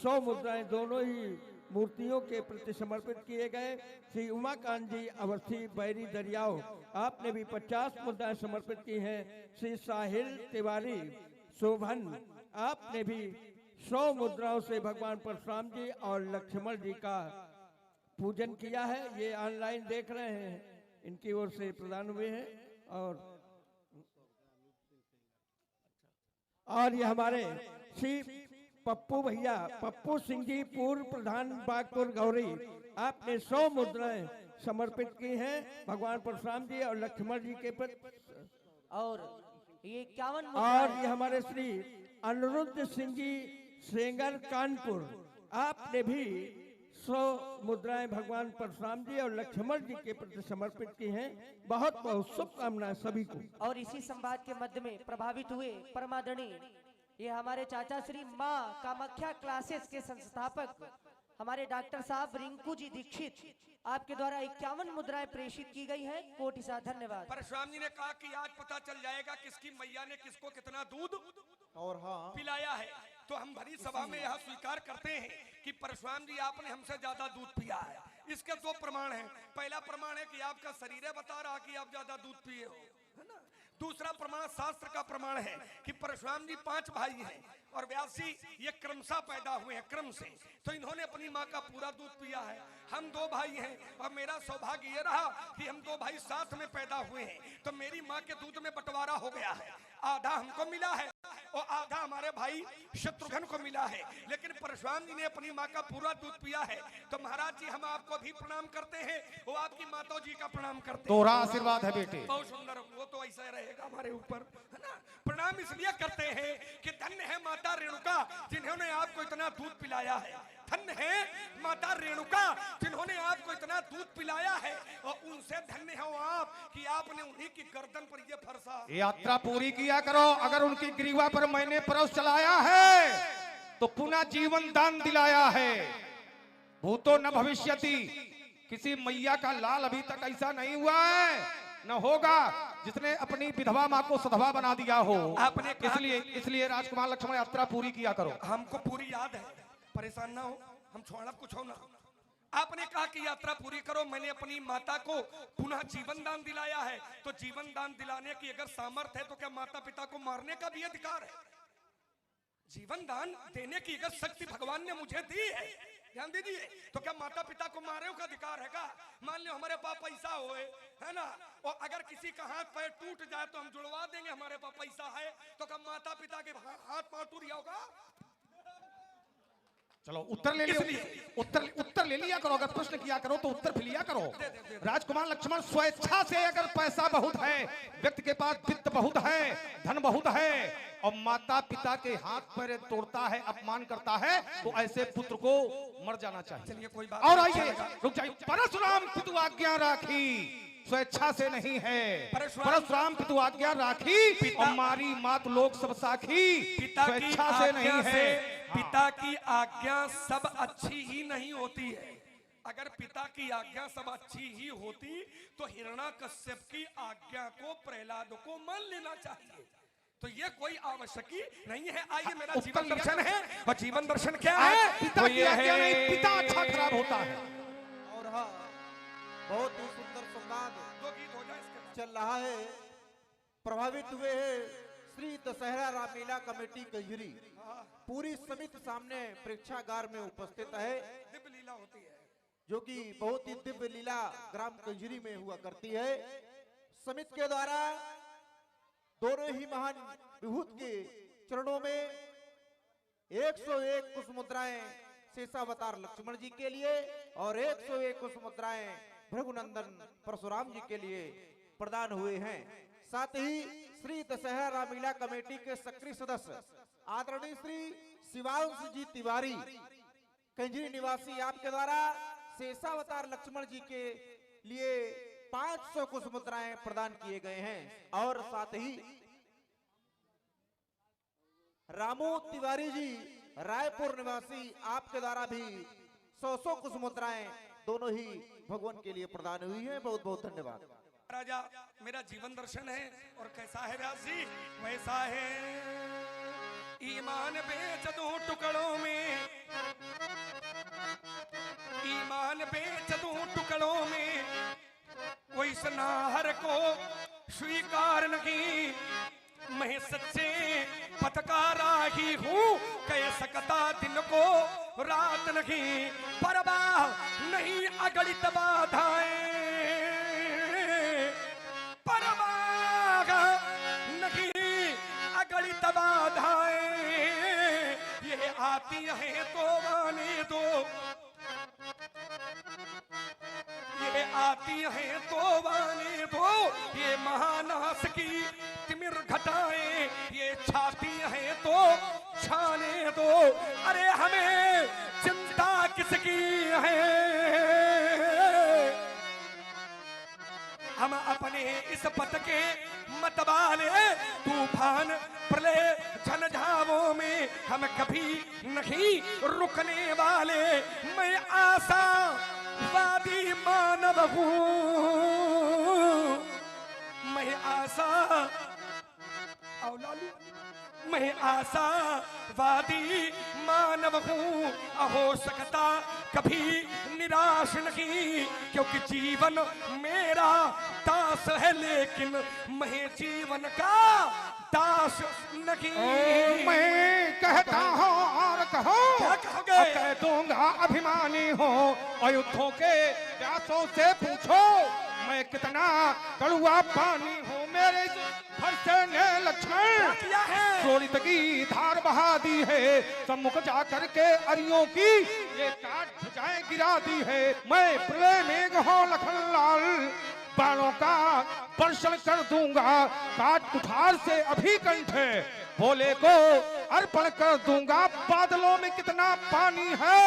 100 मुद्राएं दोनों ही मूर्तियों के प्रति समर्पित किए गए। श्री उमाकांत जी अवस्थी बैरी दरियाओं आपने भी 50 मुद्राएं समर्पित की हैं। श्री साहिल तिवारी शोभन आपने भी 100 मुद्राओं से भगवान परशुराम जी और लक्ष्मण जी का पूजन किया है। ये ऑनलाइन देख रहे हैं, इनकी ओर से प्रदान हुए हैं। और ये हमारे श्री पप्पू भैया पप्पू सिंह जी पूर्व प्रधान बागपुर गौरी आपने 100 मुद्राएं समर्पित की हैं भगवान परशुराम जी और लक्ष्मण जी के प्रति। और ये 51 और ये हमारे श्री अनिरुद्ध सिंह जी सेंगर कानपुर आपने भी 100 मुद्राएं भगवान परशुराम जी और लक्ष्मण जी के प्रति समर्पित की हैं। बहुत बहुत शुभकामनाएं सभी को। और इसी संवाद के मध्य में प्रभावित हुए परमादरणीय ये हमारे चाचा श्री माँ कामाख्या क्लासेस के संस्थापक हमारे डॉक्टर साहब रिंकू जी दीक्षित आपके द्वारा 51 मुद्राएं प्रेषित की गई हैं। कोटि सा धन्यवाद। परशुराम जी ने कहा कि आज पता चल जाएगा किसकी मैया ने किसको कितना दूध और हाँ पिलाया है। तो हम भरी सभा में यह स्वीकार करते हैं कि परशुराम जी आपने हमसे ज्यादा दूध पिया है। इसके 2 प्रमाण हैं। पहला प्रमाण है कि आपका शरीर बता रहा कि आप ज्यादा दूध पिए हो, है ना। दूसरा प्रमाण शास्त्र का प्रमाण है कि परशुराम जी 5 भाई हैं और व्यास जी ये क्रमशः पैदा हुए हैं, क्रम से। तो इन्होंने अपनी माँ का पूरा दूध पिया है। हम 2 भाई हैं और मेरा सौभाग्य ये रहा कि हम 2 भाई साथ में पैदा हुए हैं, तो मेरी माँ के दूध में बंटवारा हो गया है। आधा हमको मिला है और आधा हमारे भाई शत्रुघ्न को मिला है। लेकिन परशुराम जी ने अपनी माँ का पूरा दूध पिया है। तो महाराज जी हम आपको भी प्रणाम करते हैं, वो आपकी माता जी का प्रणाम करते हैं। तोरा आशीर्वाद है बेटे। बहुत सुंदर, वो तो ऐसा रहेगा हमारे ऊपर, है ना। प्रणाम इसलिए करते हैं कि धन्य है माता रेणुका जिन्होंने आपको इतना दूध पिलाया है। धन्य है माता रेणुका जिन्होंने आपको इतना दूध पिलाया है, और उनसे धन्य हो आप कि आपने उन्हीं की गर्दन पर ये फरसा। यात्रा पूरी किया करो। अगर उनकी ग्रीवा पर मैंने परस चलाया है तो पुनः जीवन दान दिलाया है। भूतो न भविष्यति। किसी मैया का लाल अभी तक ऐसा नहीं हुआ है, न होगा जिसने अपनी विधवा माँ को सधवा बना दिया हो। आपने इसलिए राजकुमार लक्ष्मण यात्रा पूरी किया करो। हमको पूरी याद है, परेशान ना हो, हम छोड़ा कुछ हो ना। आपने कहा कि यात्रा पूरी करो। मैंने अपनी माता को पुनः जीवन दान दिलाया है। तो जीवन दान दिलाने की अगर सामर्थ्य है तो क्या माता पिता को मारने का भी अधिकार है? जीवन दान देने की अगर शक्ति भगवान ने मुझे दी है, ध्यान दीजिए। तो क्या माता पिता को मारे का अधिकार है का? मान लो हमारे पास पैसा होए, है ना, और अगर किसी का हाथ पैर टूट जाए तो हम जुड़वा देंगे, हमारे पास पैसा है। तो क्या माता पिता के हाथ पांव टूट गया होगा? चलो उत्तर ले लिया, उत्तर ले लिया करो। अगर प्रश्न किया करो तो उत्तर भी लिया करो। राजकुमार लक्ष्मण, स्वेच्छा से अगर पैसा बहुत है, व्यक्ति के पास वित्त बहुत है, धन बहुत है, और माता पिता के हाथ पैर तोड़ता है, अपमान करता है, तो ऐसे पुत्र को मर जाना चाहिए। चलिए कोई बात और नहीं, आइए रुक जाइए। परशुराम पितु आज्ञा राखी, स्वेच्छा से नहीं है। परशुराम पितु आज्ञा राखी, और मारी मात लोग सब साखी, पिता की स्वेच्छा से नहीं आज्ञा है। से, पिता की आज्ञा सब अच्छी ही नहीं होती है। अगर पिता की आज्ञा सब अच्छी ही होती तो हिरण्याकश्यप की आज्ञा को, प्रहलाद को मान लेना चाहिए। तो ये कोई आवश्यक नहीं है। आइए, मेरा जीवन दर्शन है, और जीवन दर्शन क्या है? पिता की आज्ञा नहीं, पिता अच्छा खराब होता है। और हाँ, बहुत ही सुंदर संवाद दो गीत हो जाए इसके बाद। चल रहा है। प्रभावित हुए हैं श्री दशहरा रामलीला कमेटी कंजरी। पूरी समिति सामने प्रेक्षागार में उपस्थित है, दिव्य लीला होती है, जो कि बहुत ही दिव्य लीला ग्राम कंजरी में हुआ करती है। समिति के द्वारा दोनों ही महान विभूत के चरणों में 101 कुश मुद्राएं शेषावतार लक्ष्मण जी के लिए और 101 कुश मुद्राएं भृगुनंदन परशुराम जी के लिए प्रदान हुए हैं। साथ ही श्री दशहरा रामलीला कमेटी के सक्रिय सदस्य आदरणीय श्री शिवांश जी तिवारी कंजरी निवासी, आपके द्वारा शेषावतार लक्ष्मण जी के लिए 500 कुश मुद्राएं प्रदान किए गए हैं। और साथ ही रामू तिवारी जी रायपुर निवासी, आपके द्वारा भी 100 कुश मुद्राएं दोनों ही भगवान के लिए प्रदान हुई है। बहुत बहुत धन्यवाद। राजा, मेरा जीवन दर्शन है, और कैसा है व्यास जी? वैसा है। ईमान बेच दूं टुकड़ों में, ईमान बेच दूं टुकड़ों में, वो इस नाहर को स्वीकार नहीं। मैं सच्चे पथकारा ही हूँ, कह सकता दिन को रात नहीं। परवाह नहीं अगणित बाधाएं, परवाह नहीं अगणित बाधाएं, ये आती है तो आने दो, ये आती है तो आने दो। ये महानाश की तिमिर घटाएं, ये छाती है तो छाने दो। अरे हमें चिंता किसकी है, हम अपने इस पथ के मतवाले, तूफान प्रलय झंझावों में हम कभी नहीं रुकने वाले। मैं आशा वादी मानव हूँ, मैं आशा औलालू, मैं आशावादी मानव हूँ। हो सकता कभी निराश नहीं, क्योंकि जीवन मेरा दास है, लेकिन मैं जीवन का दास नहीं। मैं कहता हूँ और कहो, क्या कहोगे? कह दूंगा अभिमानी हो, अयुद्धों के व्यासों से पूछो, मैं कितना कड़ुआ पानी हूँ। मेरे फरसे ने लक्ष्मण किया है, शोणित की धार बहा दी है, सम्मुख जाकर के अरियों की ये काट भुजाएं गिरा दी है। मैं प्रलय में हो लखन लाल, बाणों का वर्षण कर दूंगा, काट कुठार से अभी कंठ भोले को अर्पण कर दूंगा। बादलों में कितना पानी है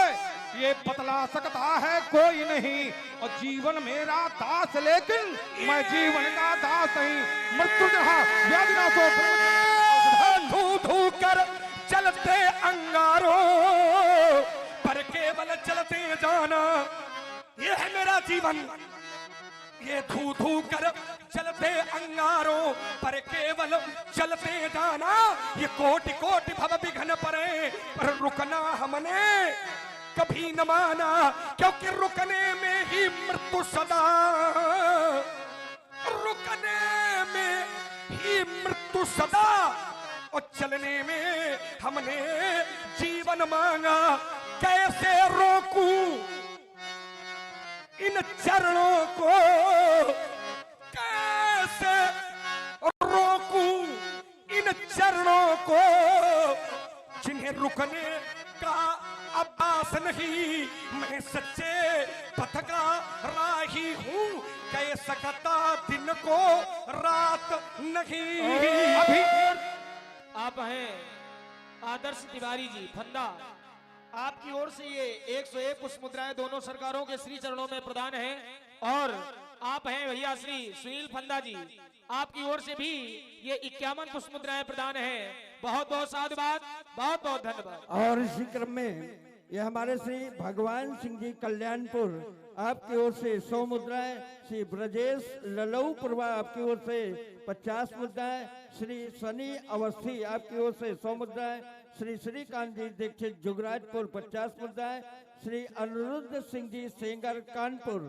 ये बतला सकता है कोई नहीं, और जीवन मेरा दास, लेकिन मैं जीवन का दास नहीं। मृत्युंजय व्याधिनाशो धू धू कर चलते अंगारों पर केवल चलते जाना, ये है मेरा जीवन। ये धू धू कर चलते अंगारों पर केवल चलते जाना, ये कोटि कोटि भव विघ्न परे, पर रुकना हमने कभी न माना, क्योंकि रुकने में ही मृत्यु सदा, रुकने में ही मृत्यु सदा, और चलने में हमने जीवन मांगा। कैसे रोकूं इन चरणों को, कैसे रोकूं इन चरणों को, जिन्हें रुकने का अब्बास नहीं। मैं सच्चे पथ का राही हूँ, कह सकता दिन को रात नहीं। अभी आप हैं आदर्श तिवारी जी फंदा, आपकी ओर से ये 101 पुष्प मुद्राएं दोनों सरकारों के श्री चरणों में प्रदान है। और आप हैं भैया श्री सुनील फंदा जी, आपकी ओर से भी ये 51 पुष्प मुद्राएं प्रदान है। बहुत बहुत साधुवाद, बहुत बहुत धन्यवाद। और इसी क्रम में ये हमारे श्री भगवान सिंह जी कल्याणपुर, आपकी ओर से 100 मुद्राएं। श्री ब्रजेश ललऊपुरवा, आपकी ओर से 50 मुद्राएं। श्री सनी अवस्थी, आपकी ओर से 100 मुद्राएं। श्री श्रीकांत जी दीक्षित जुगराजपुर 50 मुद्राएं। श्री अनिरुद्ध सिंह जी सेंगर कानपुर,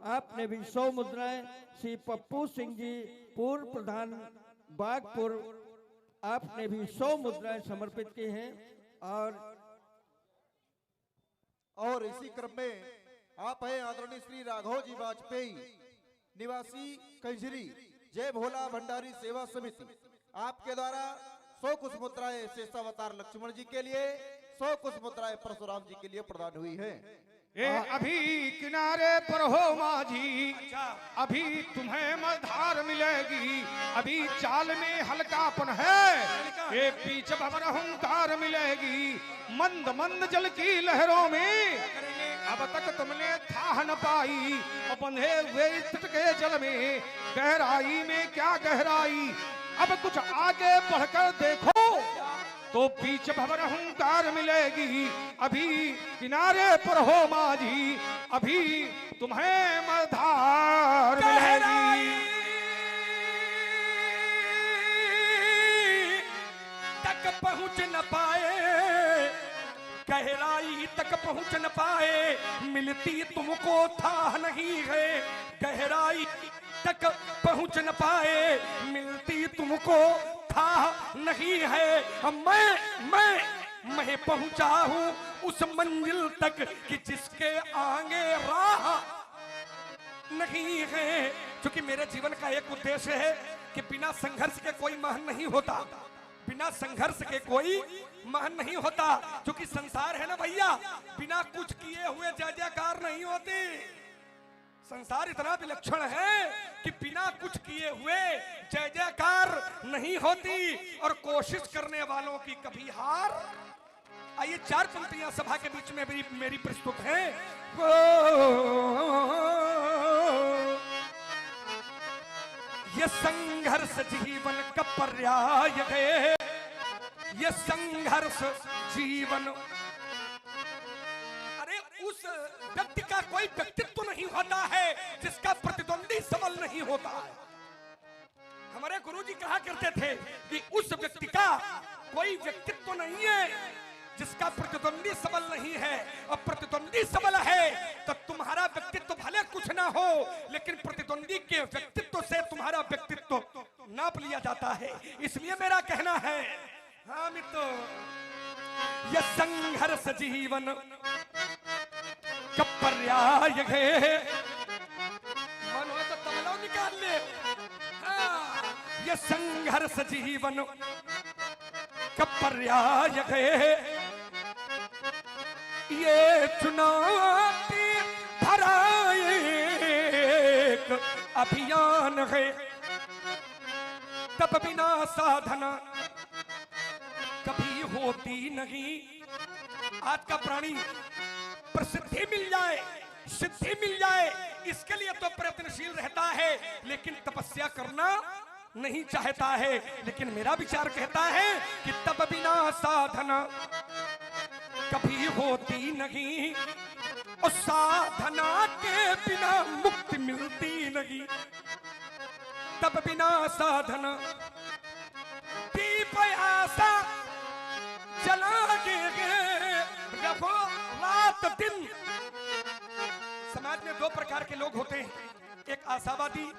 आपने भी 100 मुद्राएं। श्री पप्पू सिंह जी पूर्व प्रधान बागपुर, आपने भी 100 मुद्राएं समर्पित की हैं। और इसी क्रम में आप हैं आदरणीय श्री राघव जी वाजपेयी, निवासी कंजरी, जय भोला भंडारी सेवा समिति, आपके द्वारा 100 कुश मुद्राएं शेषावतार लक्ष्मण जी के लिए, 100 कुश मुद्राएं परशुराम जी के लिए प्रदान हुई है। ए अभी किनारे पर हो माझी, अभी तुम्हें मझधार मिलेगी। अभी चाल में हल्कापन है, ये बीच भंवर हुंकार मिलेगी। मंद मंद जल की लहरों में अब तक तुमने था न पाई। और बंधे हुए तट के जल में गहराई में क्या गहराई। अब कुछ आगे बढ़कर देखो तो बीच भंवर हुंकार मिलेगी। अभी किनारे पर हो माझी, अभी तुम्हें मझधार मिलेगी। तक पहुंच न पाए, गहराई तक पहुंच न पाए, मिलती तुमको था नहीं है। गहराई तक पहुंच न पाए, मिलती तुमको था नहीं है। मैं पहुंचा हूं उस मंजिल तक कि जिसके आगे राह नहीं है। क्योंकि मेरे जीवन का एक उद्देश्य है कि बिना संघर्ष के कोई महान नहीं होता, बिना संघर्ष के कोई महान नहीं होता। क्योंकि संसार है ना भैया, बिना कुछ किए हुए जय जयकार नहीं होती। संसार इतना विलक्षण है कि बिना कुछ किए हुए जय जयकार नहीं होती, और कोशिश करने वालों की कभी हार। आइए 4 पंक्तियां सभा के बीच में मेरी प्रस्तुत हैं। ये संघर्ष जीवन का पर्याय है, ये संघर्ष जीवन। अरे उस व्यक्ति का कोई व्यक्तित्व नहीं होता है जिसका प्रतिद्वंदी सबल नहीं होता है। हमारे गुरुजी कहा करते थे कि उस व्यक्ति का कोई व्यक्तित्व नहीं है जिसका प्रतिद्वंदी सबल नहीं है। और प्रतिद्वंदी सबल है तो तुम्हारा व्यक्तित्व भले कुछ ना हो, लेकिन प्रतिद्वंदी के व्यक्तित्व से तुम्हारा व्यक्तित्व नाप लिया जाता है। इसलिए मेरा कहना है, हाँ मित्रों, यह संघर्ष जीवन का पर्याय है। मन हो तो तबला निकाल ले। हाँ, यह संघर्ष जीवन का पर्याय है। ये चुनौती भरा एक अभियान है। तब बिना साधना कभी होती नहीं। आज का प्राणी प्रसिद्धि मिल जाए, सिद्धि मिल जाए, इसके लिए तो प्रयत्नशील रहता है, लेकिन तपस्या करना नहीं चाहता है। लेकिन मेरा विचार कहता है कि तब बिना साधना कभी होती नहीं, और साधना के बिना मुक्ति मिलती नहीं। तब बिना साधना दीप आशा जलागे रखो रात दिन। समाज में 2 प्रकार के लोग होते हैं, एक आशावादी,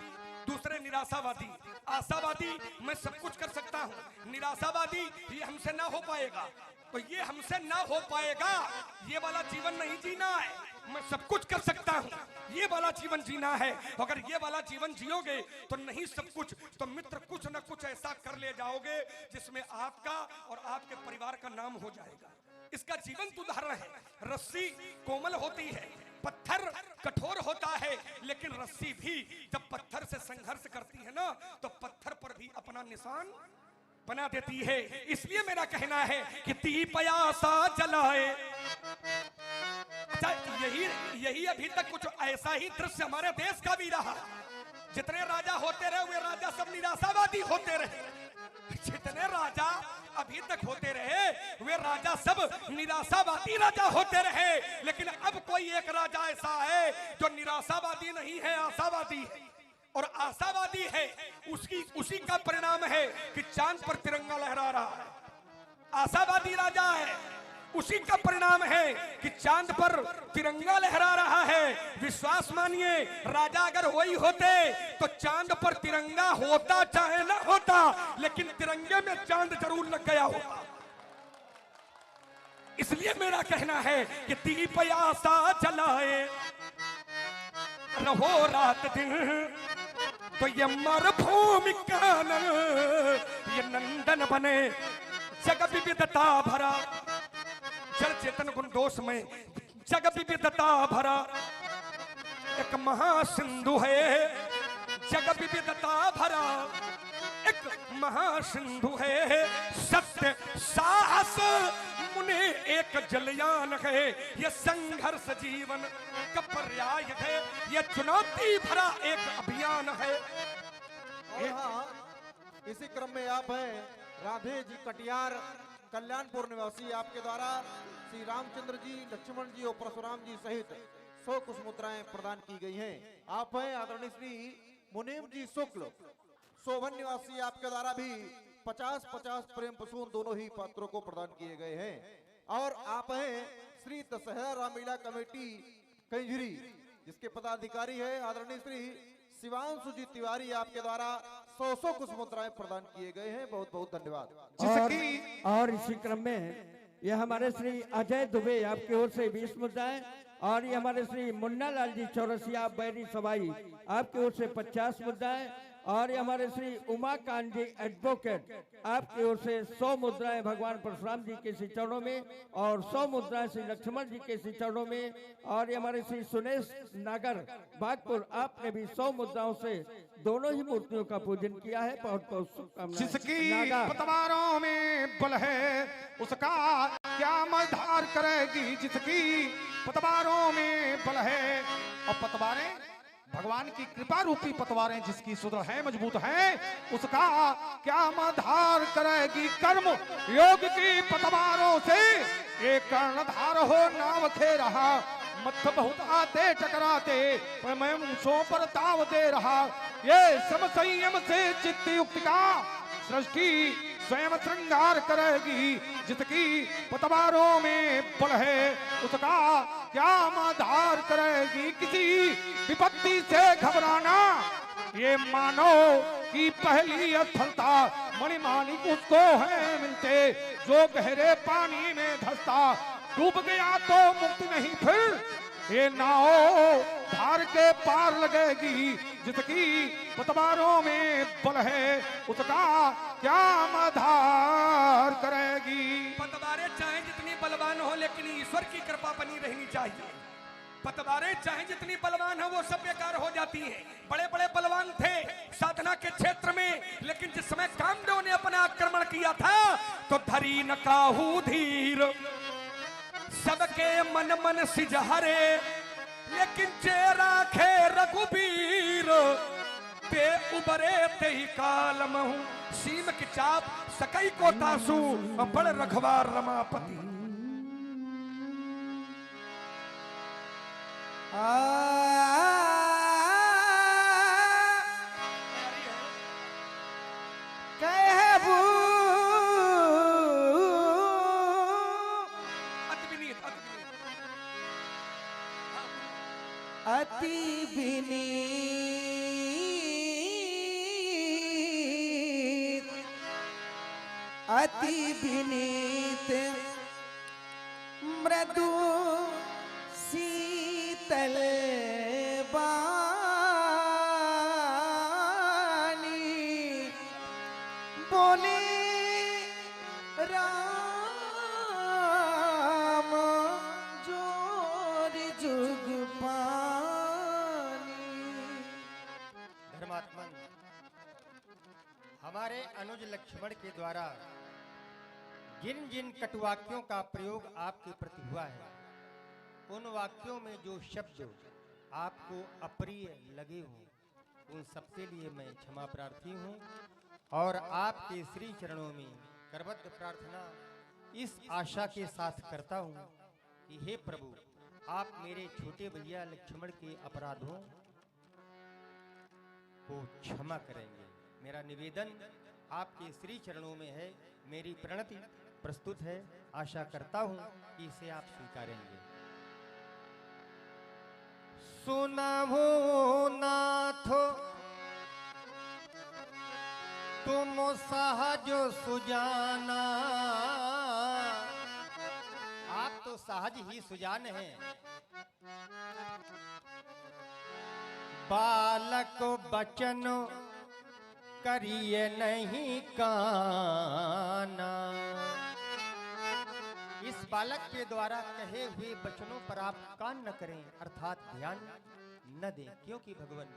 दूसरे निराशावादी। आशावादी मैं सब कुछ कर सकता हूं, निराशावादी ये हमसे ना हो पाएगा। तो ये हमसे ना हो पाएगा। ये वाला जीवन नहीं जीना है। मैं सब कुछ कर सकता हूँ, ये वाला जीवन जीना है। अगर ये वाला जीवन जियोगे तो नहीं सब कुछ, तो मित्र कुछ न कुछ ऐसा कर ले जाओगे जिसमें आपका और आपके परिवार का नाम हो जाएगा। इसका जीवंत उदाहरण है। रस्सी कोमल होती है, पत्थर कठोर होता है, लेकिन रस्सी भी जब पत्थर से संघर्ष करती है ना, तो पत्थर पर भी अपना निशान बना देती है। इसलिए मेरा कहना है कि ती प्यासा जलाए। अच्छा, यही अभी तक कुछ ऐसा ही दृश्य हमारे देश का भी रहा। जितने राजा होते रहे वे राजा सब निराशावादी होते रहे। जितने राजा अभी तक होते रहे वे राजा सब निराशावादी राजा होते रहे। लेकिन अब कोई एक राजा ऐसा है जो निराशावादी नहीं है, आशावादी है। और आशावादी है, उसी का परिणाम है कि चांद पर तिरंगा लहरा रहा है। आशावादी राजा है, उसी का परिणाम है कि चांद पर तिरंगा लहरा रहा है। विश्वास मानिए, राजा अगर वही होते तो चांद पर तिरंगा होता चाहे ना होता, लेकिन तिरंगे में चांद जरूर लग गया होता। इसलिए मेरा कहना है कि ती प्यासा जलाए रहो रात दिन, तो ये मरुभूमि कानन ये नंदन बने। जग विविधता भरा, जल चेतन गुण दोष में जग विविधता भरा एक महासिंधु है। जग विविधता भरा एक महासिंधु है। सत्य साहस मुने एक जलयान है। ये संघर्ष जीवन का पर्याय है। ये चुनौती भरा एक अभियान है। और हाँ, इसी क्रम में आप हैं राधे जी कटियार कल्याणपुर निवासी, आपके द्वारा श्री रामचंद्र जी, लक्ष्मण जी और परशुराम जी सहित 100 कुछ मुद्राएं प्रदान की गई हैं। आप हैं आदरणीय श्री मुनीम जी शुक्ल शोभन निवासी, आपके द्वारा भी 50-50 प्रेम प्रसून दोनों ही पात्रों को प्रदान किए गए हैं। और आप हैं श्री दशहरा रामलीला कमेटी कंजरी, जिसके पदाधिकारी है आदरणीय श्री शिवांशु जी तिवारी, आपके द्वारा 100 कुछ मुद्राएं प्रदान किए गए हैं। बहुत बहुत धन्यवाद। और इसी क्रम में ये हमारे श्री अजय दुबे, आपकी ओर से 20 मुद्राएं, और ये हमारे श्री मुन्ना लाल जी चौरसिया बैरी सवाई, आपकी ओर से 50 मुद्राएं, और ये हमारे श्री उमाकांत जी एडवोकेट, आपकी ओर से 100 मुद्राएं भगवान परशुराम जी के श्री चरणों में, और 100 मुद्राएं श्री लक्ष्मण जी के श्री चरणों में, और ये हमारे श्री सुनेश नागर बागपुर, आपने भी 100 मुद्राओं से दोनों ही मूर्तियों का पूजन किया है। बहुत बहुत शुभकामनाएं। जिसकी पतवारों में बल है उसका क्या मझधार करेगी। जिसकी पतवारों में बल है, और पतवारें भगवान की कृपा रूपी पतवारें जिसकी सुदृढ़ है, मजबूत है, उसका क्या मधार करेगी। कर्म योग की पतवारों से एक कर्णधार हो नाव खे रहा। मत बहुत आते टकराते पर मैं मूंछों पर ताव दे रहा। ये सब संयम से चित्त युक्त का सृष्टि स्वयं श्रृंगार करेगी। जिसकी पतवारों में बल है उसका क्या मधार करेगी। किसी विपत्ति से घबराना ये मानो कि पहली असफलता। मणिमाणिक उसको है मिलते जो गहरे पानी में धंसता। डूब गया तो मुक्ति नहीं फिर ये नाव धार के पार लगेगी। जिसकी पतवारों में बल है उसका क्या मधार करेगी। पतवारें चाहे जितनी बलवान हो, लेकिन ईश्वर की कृपा बनी रहनी चाहिए। पतवारें चाहे जितनी बलवान हो वो सब बेकार हो जाती हैं। बड़े बड़े बलवान थे साधना के क्षेत्र में, लेकिन जिस समय कामदेव ने अपना आक्रमण किया था तो धरी न काहू धीर। सबके मन मन सिजहरे लेकिन चेरा खे रघुबीर। ते उबरे ते ही कालम हूँ सीम की चाप सकई को तासू बड़ रखवार रमापति। कहबू अति विनीत मृदु शीतल वाणी बोले राम जोर जुग पानी। धर्मात्मन, हमारे अनुज लक्ष्मण के द्वारा जिन जिन कटुवाक्यों का प्रयोग आपके प्रति हुआ है, उन वाक्यों में जो शब्द आपको अप्रिय लगे हों, उन सबके लिए मैं क्षमा प्रार्थी हूँ और आपके श्री चरणों में करबद्ध प्रार्थना इस आशा के साथ करता हूँ कि हे प्रभु, आप मेरे छोटे भैया लक्ष्मण के अपराधों को क्षमा करेंगे। मेरा निवेदन आपके श्री चरणों में है, मेरी प्रणति प्रस्तुत है, आशा करता हूं कि इसे आप स्वीकारेंगे। सुनहु नाथो तुम सहज सुजाना, आप तो सहज ही सुजान हैं। बालक बचन करिए नहीं काना, इस बालक के द्वारा कहे हुए वचनों पर आप कान न करें, अर्थात ध्यान न दें, क्योंकि भगवान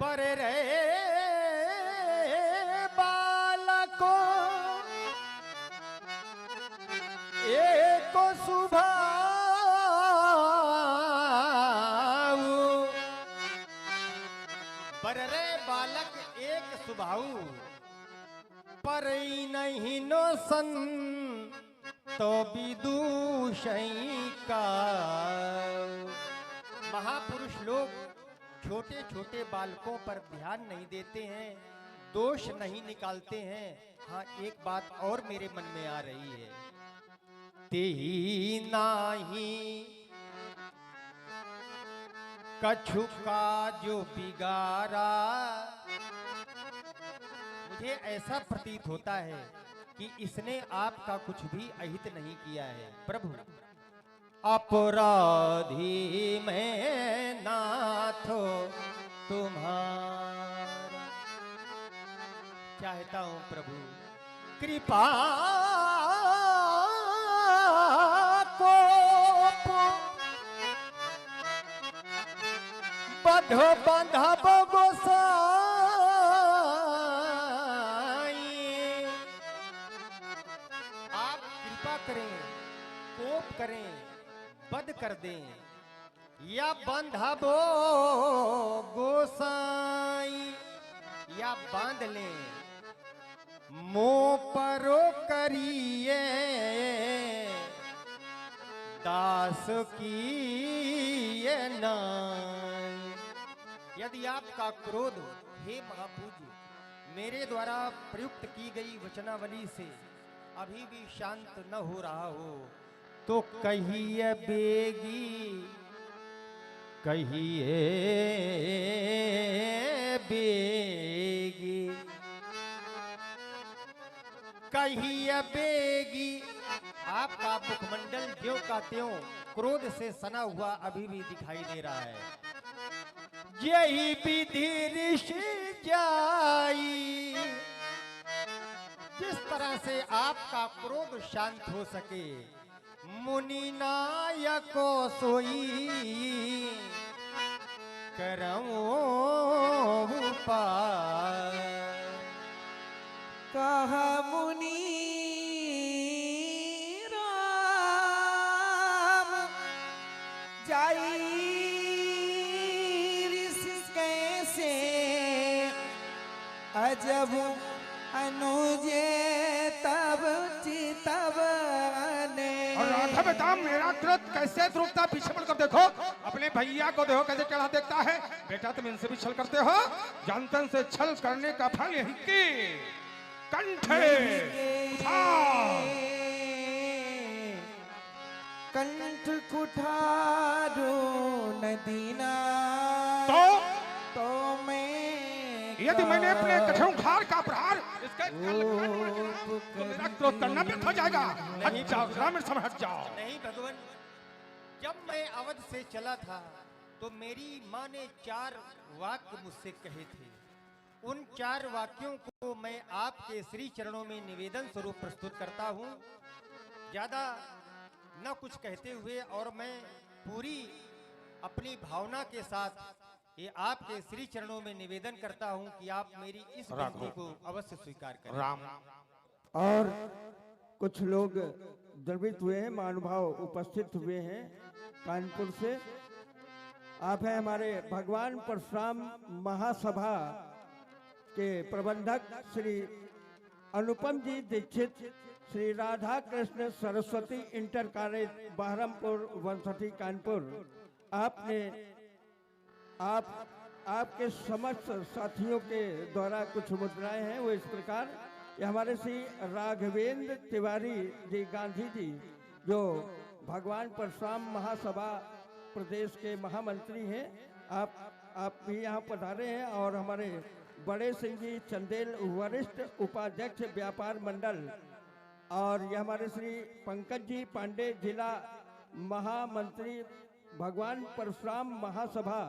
बरे रे बालको एक स्वभाव, बर रे बालक एक स्वभाव, पर नहीं नो सन तो विदूषई का। महापुरुष लोग छोटे छोटे बालकों पर ध्यान नहीं देते हैं, दोष नहीं निकालते हैं। हाँ, एक बात और मेरे मन में आ रही है, तेही नाही कछु का जो बिगारा। मुझे ऐसा प्रतीत होता है कि इसने आपका कुछ भी अहित नहीं किया है। प्रभु, अपराधी मैं नाथो तुम्हारा, चाहता हूं प्रभु कृपा को बधो बंधब गोसाई, आप कृपा करें, कोप करें, बद कर दें, या बंधबो गोसाई, या बांध लें, मोह परो करिए दास की ये नाई। यदि आपका क्रोध, हे महापूज्य, मेरे द्वारा प्रयुक्त की गई वचनावली से अभी भी शांत न हो रहा हो, तो कहिए बेगी, कहिए बेगी, कहिए बेगी। आपका मुखमंडल ज्यों का त्यों क्रोध से सना हुआ अभी भी दिखाई दे रहा है। यही विधि ऋषि जाई, जिस तरह से आपका क्रोध शांत हो सके, मुनि नायको सोई करऊं उपाय। कहा मुनि जब अनुजे तब चितवने। और राधा बेटा, मेरा क्रोध कैसे द्रुपता, पीछे मुड़कर देखो, अपने भैया को देखो कैसे चढ़ा देखता है। बेटा, तुम इनसे भी छल करते हो, जानतन से छल करने का फल यही की कंठे कंठ कुठारो नदीना, तो मैं यदि मैंने अपने कठोर खार का प्रहार इसके तो मेरा क्रोध करना व्यर्थ हो जाएगा। हट जाओ ग्रामीण समाज, हट जाओ। नहीं भगवान, जब मैं अवध से चला था तो मेरी माँ ने 4 वाक्य मुझसे कहे थे। उन 4 वाक्यों को मैं आपके श्री चरणों में निवेदन स्वरूप प्रस्तुत करता हूँ। ज्यादा न कुछ कहते हुए और मैं पूरी अपनी भावना के साथ ये आपके श्री चरणों में निवेदन करता हूँ कि आप मेरी इस विनती को अवश्य स्वीकार करें। राम। और कुछ लोग द्रवित हुए हैं, महानुभाव उपस्थित हुए हैं कानपुर से। आप हैं हमारे भगवान परशुराम महासभा के प्रबंधक श्री अनुपम जी दीक्षित, श्री राधा कृष्ण सरस्वती इंटर कॉलेज बहरमपुर वनसठी कानपुर। आपके समस्त साथियों के द्वारा कुछ मुद्राएं हैं, वो इस प्रकार। ये हमारे श्री राघवेंद्र तिवारी जी गांधी जी, जो भगवान परशुराम महासभा प्रदेश के महामंत्री हैं, आप भी यहाँ पधारे हैं। और हमारे बड़े सिंह जी चंदेल वरिष्ठ उपाध्यक्ष व्यापार मंडल, और ये हमारे श्री पंकज जी पांडे जिला महामंत्री भगवान परशुराम महासभा,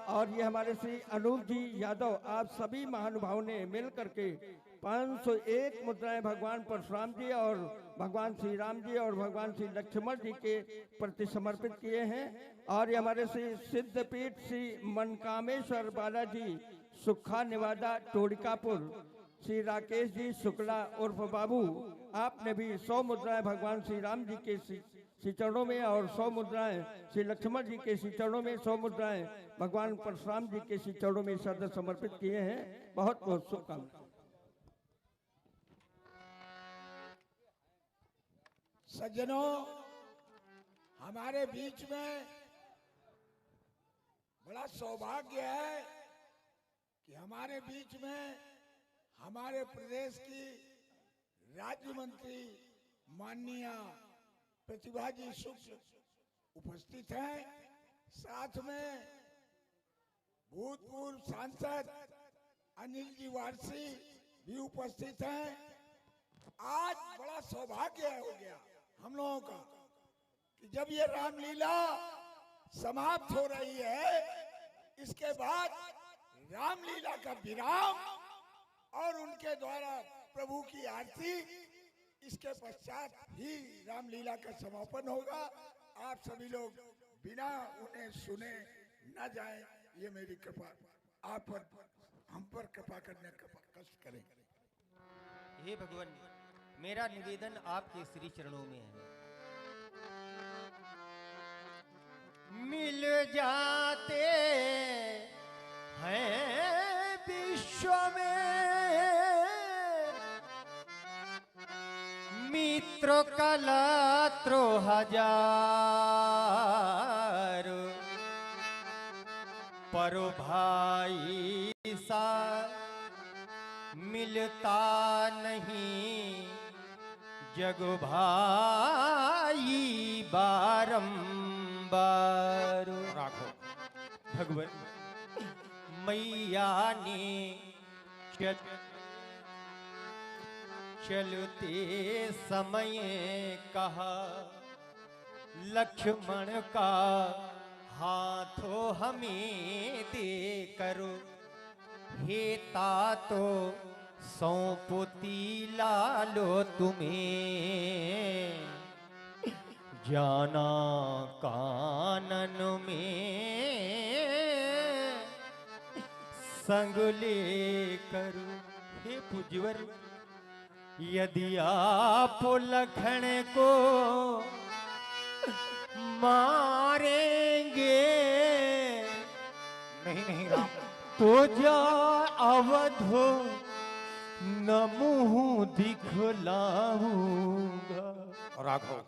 और ये हमारे श्री अनूप जी यादव। आप सभी महानुभावों ने मिल करके 501 मुद्राएं भगवान परशुराम जी और भगवान श्री राम जी और भगवान श्री लक्ष्मण जी के प्रति समर्पित किए हैं। और ये हमारे श्री सिद्धपीठ श्री मनकामेश्वर बालाजी सुखा निवादा टोड़िकापुर, श्री राकेश जी शुक्ला उर्फ बाबू, आपने भी 100 मुद्राएं भगवान श्री राम जी के श्री चरणों में और 100 मुद्राएं श्री लक्ष्मण जी के श्री चरणों में, 100 मुद्राएं भगवान परशुराम जी के श्री चरणों में सदस्य समर्पित किए हैं। बहुत बहुत शुभकामनाएं। सज्जनों, हमारे बीच में बड़ा सौभाग्य है कि हमारे बीच में हमारे प्रदेश की राज्य मंत्री माननीय प्रतिभा जी शुक्ल उपस्थित हैं। साथ में भूतपूर्व सांसद अनिल जी वारसी भी उपस्थित हैं। आज बड़ा सौभाग्य हो गया हम लोगों का कि जब ये रामलीला समाप्त हो रही है, इसके बाद रामलीला का विराम और उनके द्वारा प्रभु की आरती, इसके पश्चात ही रामलीला का समापन होगा। आप सभी लोग बिना उन्हें सुने न जाएं, ये मेरी कृपा आप पर, हम पर कृपा करने का कष्ट करें। हे भगवान, मेरा निवेदन आपके श्री चरणों में है। मिल जाते हैं विश्व में मित्र कलत्रो हजार, पर भाई सा मिलता नहीं जग भाई बारंबार। भगवान मैया ने चलते समय कहा, लक्ष्मण का हाथों हमें दे करो, हे तातो सौंपती लालो तुम्हें, जाना कानन में संग ले करो। हे पूज्यवर, यदि आप लखन को मारेंगे, नहीं राम, तो जा अवधो न मुंह दिखलाऊंगा। राघव,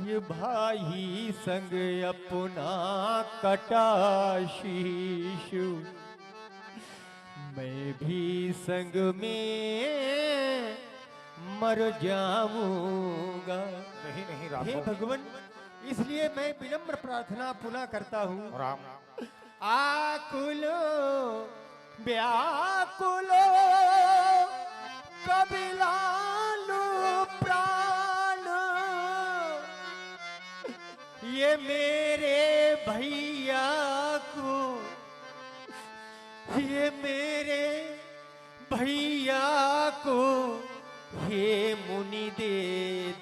ये भाई संग अपना कटा शीशु, मैं भी संग में मर जाऊंगा। नहीं राघव। हे भगवान, इसलिए मैं विनम्र प्रार्थना पुनः करता हूँ, राम, आकुल व्याकुलो कबिलालु प्राण, ये मेरे भैया को, ये मेरे भैया को हे मुनि दे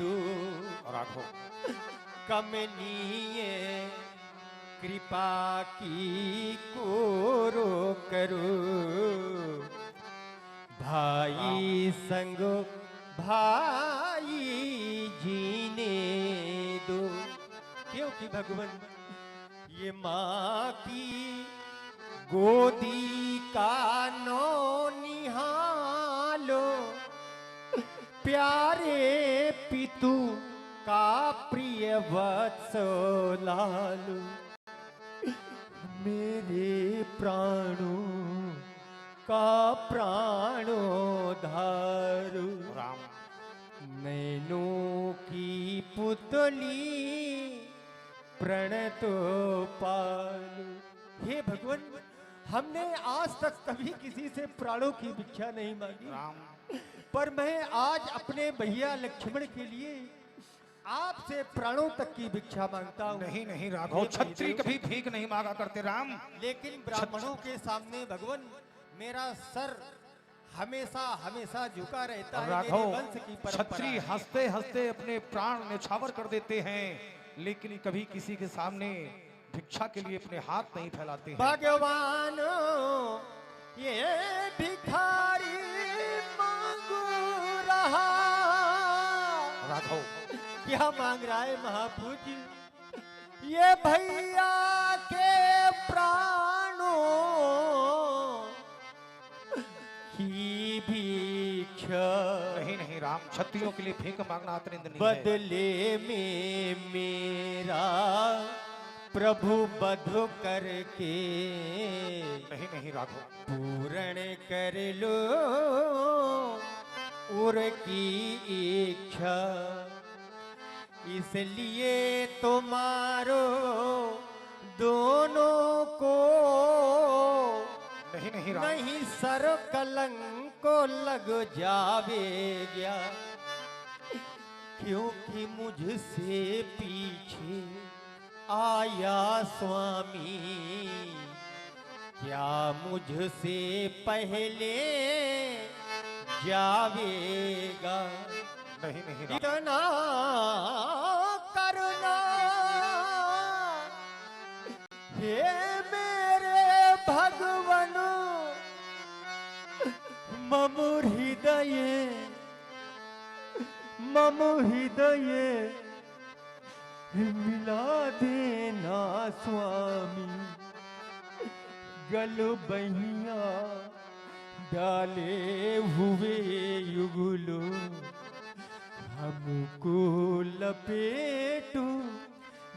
दो। राघो कमनीय कृपा की कोरो करो, भाई संग भाई जीने दो। क्योंकि भगवान ये माँ की गोदी का नो निहालो, प्यारे पितु का प्रिय वत्स लालू, मेरे प्राणों का प्राणो धारू, राम नैनों की पुतली प्रणतो पालू। हे भगवान, हमने आज तक कभी किसी से प्राणों की भिक्षा नहीं मांगी, पर मैं आज अपने भैया लक्ष्मण के लिए आपसे प्राणों तक की भिक्षा मांगता हूँ। नहीं नहीं राघव, छत्री कभी भीख नहीं मांगा करते राम। लेकिन ब्राह्मणों के सामने भगवान मेरा सर हमेशा हमेशा झुका रहता है। मेरे राघव, वंश की परंपरा छत्री है। हंसते हंसते अपने प्राण न्यौछावर कर देते हैं, लेकिन कभी किसी के सामने भिक्षा के लिए अपने हाथ नहीं फैलाते हैं। भगवान ये भिखारी मांगू रहा। राघव क्या मांग रहा है महापूज्य? ये भैया के प्राणों की भिक्षा। नहीं नहीं राम, क्षत्रियों के लिए भीख मांगना अतिरिक्त नहीं है। बदले में मेरा प्रभु बधु करके नहीं नहीं राघव, पूर्ण कर लो उर की इच्छा। इसलिए तुम्हारो दोनों को नहीं नहीं राम, नहीं सर कलंक को लग जावेगा, क्योंकि मुझसे पीछे आया स्वामी, क्या मुझसे पहले जावेगा। नहीं नहीं राम, इतना करुणा हे मेरे भगवन, मम हृदय मिला देना स्वामी। गल बहिया डाले हुए युगलो, हमको लपेटू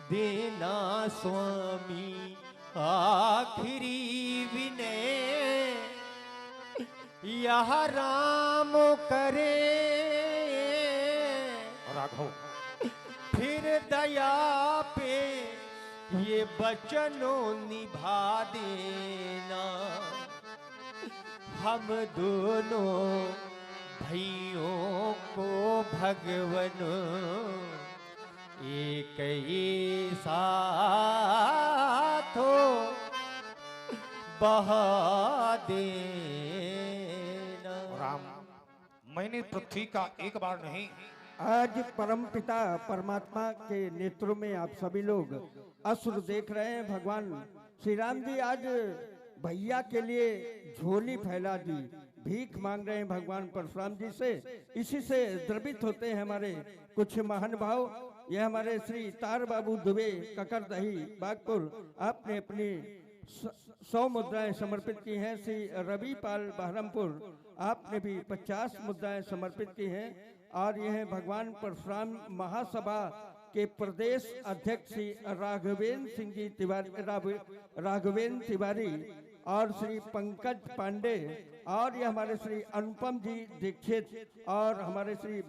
देना स्वामी। आखिरी विनय यह राम करे, राघव फिर दया पे ये बचनों निभा देना। हम दोनों भाइयों को भगवन एक ही साथ बहा देना। राम, मैंने पृथ्वी का एक बार नहीं, आज परमपिता परमात्मा के नेत्रों में आप सभी लोग अश्रु देख रहे हैं। भगवान श्री राम जी आज भैया के लिए झोली फैला दी, भीख मांग रहे हैं भगवान परशुराम जी से। इसी से द्रवित होते हैं हमारे कुछ महानुभाव। यह हमारे श्री तार बाबू दुबे ककरदही बागपुर, आपने अपनी 100 मुद्राएं समर्पित की हैं। श्री रवि पाल बहरमपुर, आपने भी 50 मुद्राएं समर्पित की हैं। और यह भगवान परशुराम महासभा के प्रदेश अध्यक्ष श्री राघवेंद्र सिंह जी राघवेंद्र तिवारी और श्री पंकज पांडे, और ये हमारे श्री अनुपम जी दीक्षित और हमारे श्री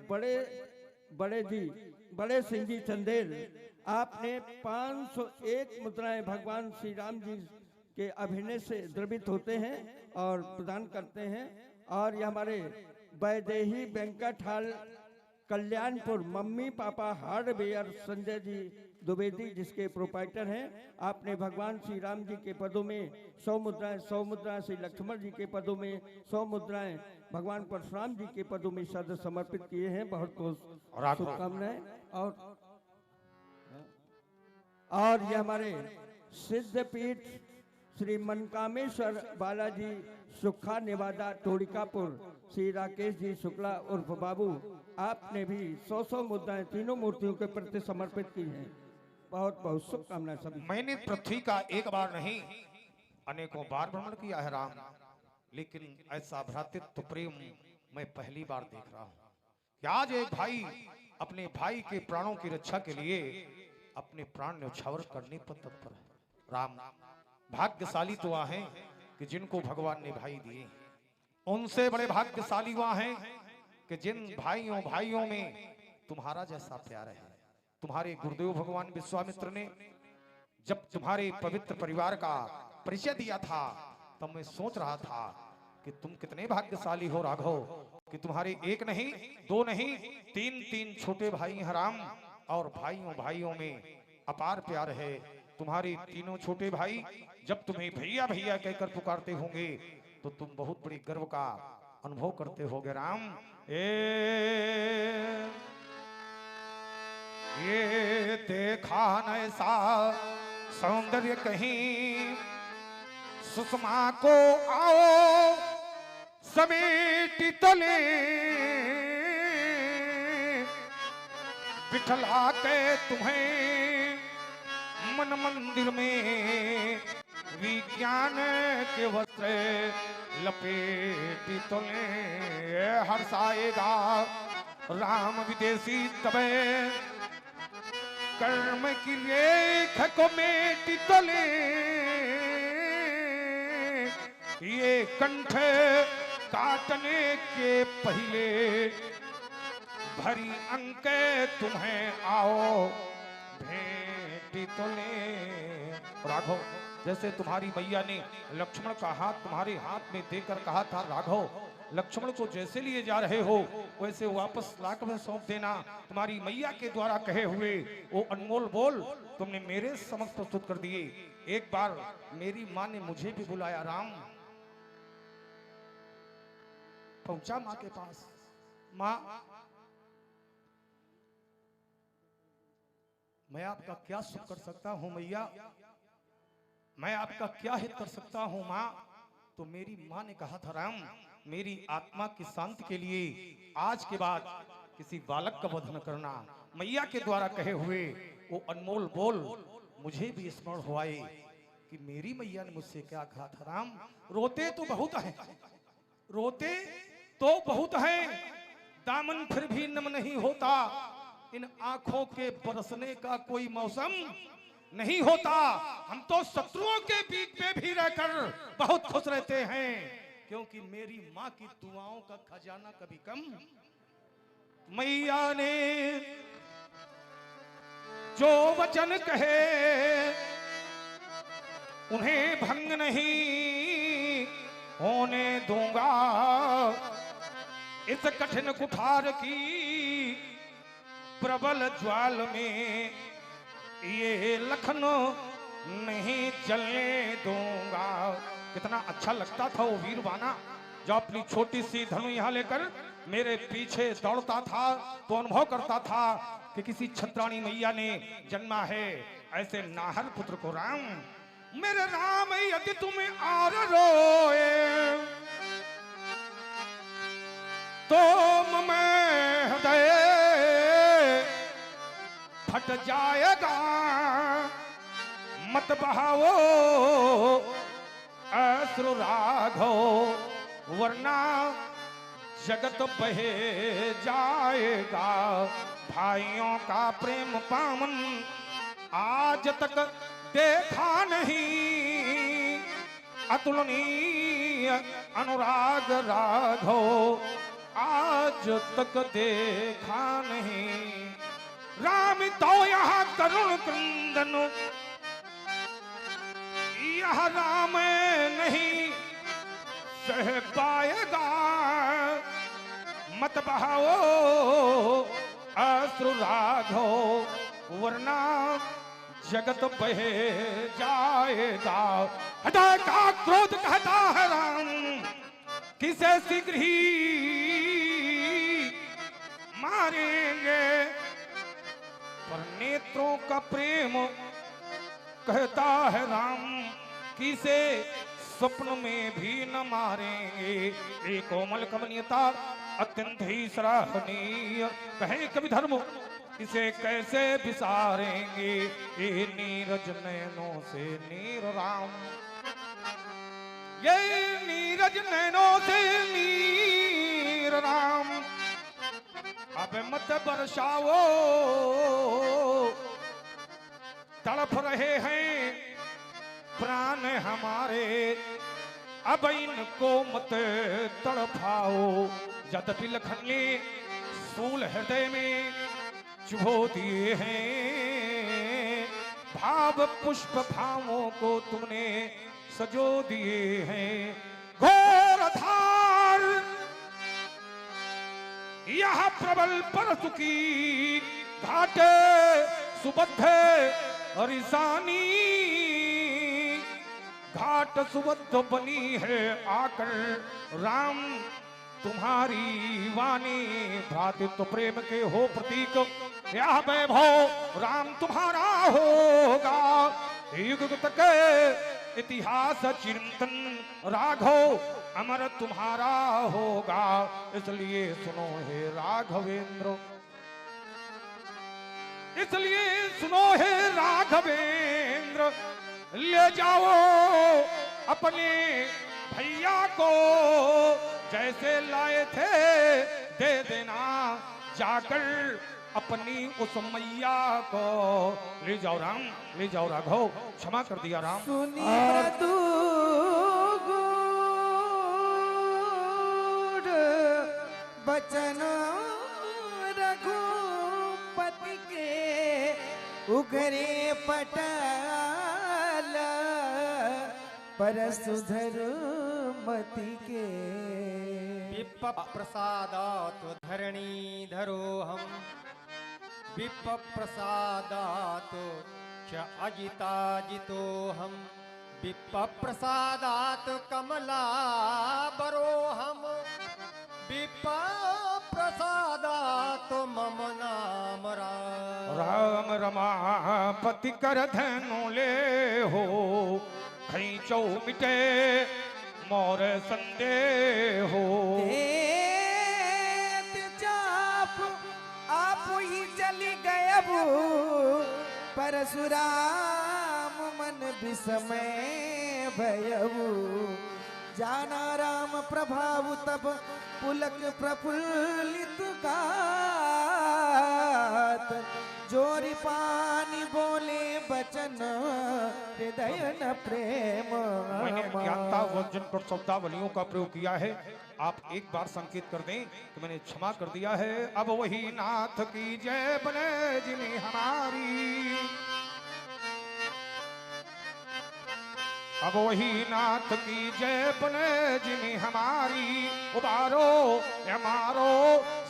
बड़े सिंह जी चंदेल, आपने 501 मुद्राएं भगवान श्री राम जी के अभिनय से द्रवित होते हैं और प्रदान करते हैं। और ये हमारे Vaidehi Venkat hall Kalyanpur mummy papa hardware Sanjay ji Dwivedi जिसके प्रोपाइटर हैं। आपने भगवान श्री राम जी के पदों में 100 मुद्राएं श्री लक्ष्मण जी के पदों में 100 मुद्राएं भगवान परशुराम जी के पदों में सद समर्पित किए हैं। बहुत बहुत शुभकामनाएं। और ये हमारे सिद्धपीठ श्री मनकामेश्वर बालाजी सुखा नेवादा टोड़िकापुर श्री राकेश जी शुक्ला उर्फ बाबू, आपने भी 100 मुद्राएं तीनों मूर्तियों के प्रति समर्पित की हैं। बहुत बहुत शुभकामनाएं सभी। मैंने पृथ्वी का एक बार नहीं अनेकों बार भ्रमण किया है राम, लेकिन ऐसा भ्रातृत्व प्रेम मैं पहली बार देख रहा हूँ कि आज एक भाई अपने भाई के प्राणों की रक्षा के लिए अपने प्राण न्यौछावर करने पर तत्पर है। राम भाग्यशाली तो वह हैं कि जिनको भगवान ने भाई दिए, उनसे बड़े भाग्यशाली वह हैं कि जिन भाइयों में तुम्हारा जैसा प्यार है। तुम्हारे गुरुदेव भगवान विश्वामित्र ने जब तुम्हारे पवित्र परिवार का परिचय दिया था तब मैं सोच रहा था कि तुम कितने भाग्यशाली हो राघव कि तुम्हारे एक नहीं, दो नहीं, तीन छोटे भाई हैं राम। और भाइयों में अपार प्यार है। तुम्हारे तीनों छोटे भाई जब तुम्हें भैया भैया कहकर पुकारते होंगे तो तुम बहुत बड़ी गर्व का अनुभव करते होगे राम। ये देखा न ऐसा सौंदर्य कहीं, सुषमा को आओ समेटी तले, बिठला के तुम्हें मन मंदिर में विज्ञान के वस्त्र लपेटी तले। हर्षाएगा राम विदेशी तबे कर्म की रेख को मेटी तले। ये कंठ काटने के पहले भरी अंक तुम्हें आओ भेंटी तो ले। राघव जैसे तुम्हारी मैया ने लक्ष्मण का हाथ तुम्हारे हाथ में देकर कहा था राघव लक्ष्मण को जैसे लिए जा रहे हो वैसे वापस लाकर में सौंप देना। तुम्हारी मैया के द्वारा कहे हुए वो अनमोल बोल तुमने मेरे समक्ष प्रस्तुत कर दिए। एक बार मेरी माँ ने मुझे भी बुलाया राम। पहुंचा माँ के पास। माँ मैं आपका क्या सुख कर सकता हूं मैया, मैं आपका क्या हित कर सकता हूं माँ। तो मेरी माँ ने कहा था राम मेरी आत्मा की शांति के लिए आज के बाद किसी बालक का वध न करना। मैया के द्वारा कहे हुए वो अनमोल बोल मुझे भी स्मरण हुआए कि मेरी मैया ने मुझसे क्या कहा था राम। रोते तो बहुत हैं, रोते तो बहुत हैं, दामन फिर भी नम नहीं होता। इन आंखों के बरसने का कोई मौसम नहीं होता। हम तो शत्रुओं के बीच में भी रहकर बहुत खुश रहते हैं क्योंकि मेरी माँ की दुआओं का खजाना कभी कम। मैया ने जो वचन कहे उन्हें भंग नहीं होने दूंगा। इस कठिन कुठार की प्रबल ज्वाल में ये लखन नहीं जलने दूंगा। कितना अच्छा लगता था वो वीरवाना जो अपनी छोटी सी धनु यहाँ लेकर मेरे पीछे दौड़ता था तो अनुभव करता था कि किसी छत्राणी मैया ने जन्मा है ऐसे नाहर पुत्र को राम। मेरे राम यदि तुम्हें आर रोए तो मैं हृदय फट जाएगा। मत बहाओ अश्रु राघव वरना जगत बहे जाएगा। भाइयों का प्रेम पावन आज तक देखा नहीं, अतुलनीय अनुराग राघव आज तक देखा नहीं। राम तो यहाँ करुण क्रंदन यह राम नहीं सह पाएगा, मत बहाओ अश्रु राघव, वरना जगत बह जाएगा। हृदय का क्रोध कहता है राम, किसे शीघ्र ही मारेंगे, पर नेत्रों का प्रेम कहता है राम, किसे स्वप्न में भी न मारेंगे। एक कोमल कमनीयता अत्यंत ही सराहनीय, कहे कवि धर्म इसे कैसे विसारेंगे। ये नीरज नैनों से नीर राम, ये नीरज नैनों से नीर राम, अब मत बरसाओ, तड़प रहे हैं प्राण हमारे, अब इनको मत तड़पाओ। यद्यपि लखन ने सूल हृदय में चुभो दिए हैं, भाव पुष्प भावों को तुमने सजो दिए हैं। घोर धार यह प्रबल परसु की, घाटे सुबद्ध रिसानी, घाट सुबद्ध बनी है आकर राम तुम्हारी वाणी। भ्रातृत्व प्रेम के हो प्रतीक यह वैभव राम तुम्हारा होगा, युग तक इतिहास चिंतन राघव अमर तुम्हारा होगा। इसलिए सुनो हे राघवेंद्र, इसलिए सुनो हे राघवेंद्र, ले जाओ अपने भैया को, जैसे लाए थे दे देना जाकर अपनी उस मैया को। ले जाओ राम, ले जाओ राघव, क्षमा कर दिया राम। बचन रघुपति के उगरे पटाल, परसुधर मति के। विप प्रसादात धरणी धरो हम, विप प्रसादात च अजिताजितो हम, विप प्रसादात कमला बरो हम, विप प्रसादात मम नाम राम। राम रमापति कर धनु ले हो, खैचौ मिटे मोर संदेह हो। आप ही चली गए परशुराम मन विस्मय भयऊ, जाना राम प्रभाव तब पुलक प्रफुल्लित गात, जोरी पानी बोले बचन हृदय न प्रेम। मैंने ज्ञानता वर्जन पर शब्दावलियों का प्रयोग किया है, आप एक बार संकेत कर दें तो मैंने क्षमा कर दिया है। अब वही नाथ की जय बने जिन्हें हमारी, अब वही नाथ की जय बने जिन्हें हमारी। उबारो हमारो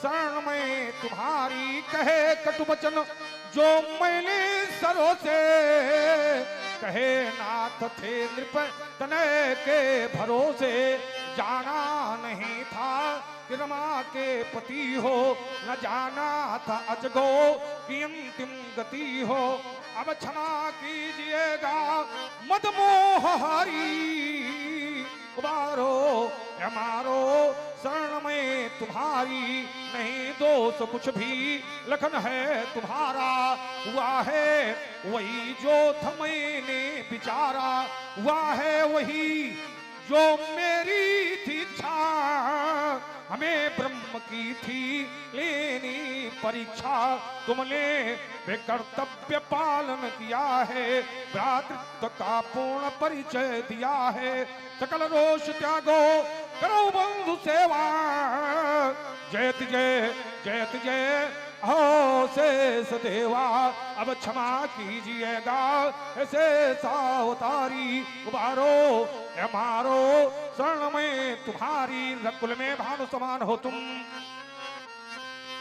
शरण में तुम्हारी, कहे कटु वचन जो मैंने सरों से, कहे नाथ थे नृप तनय के भरोसे। जाना नहीं था कि रमा के पति हो, न जाना था अजगो की अंतिम गति हो। अब क्षमा कीजिएगा मदमोहारी, उबारो हमारो शरण में तुम्हारी। नहीं दोष कुछ भी लखन है तुम्हारा, हुआ है वही जो था मैंने विचारा, हुआ है वही जो मेरी थी इच्छा। हमें ब्रह्म की थी लेनी परीक्षा, तुमने बेकर्तव्य पालन किया है, भ्रातृत्व का पूर्ण परिचय दिया है। सकल रोष त्यागो करो बंधु सेवा, जयत जय जयत जय हो शेष देवा अब क्षमा कीजिएगा, शेष अवतारी उबारो मारो शरण में तुम्हारी, रकुल में भानु समान हो तुम,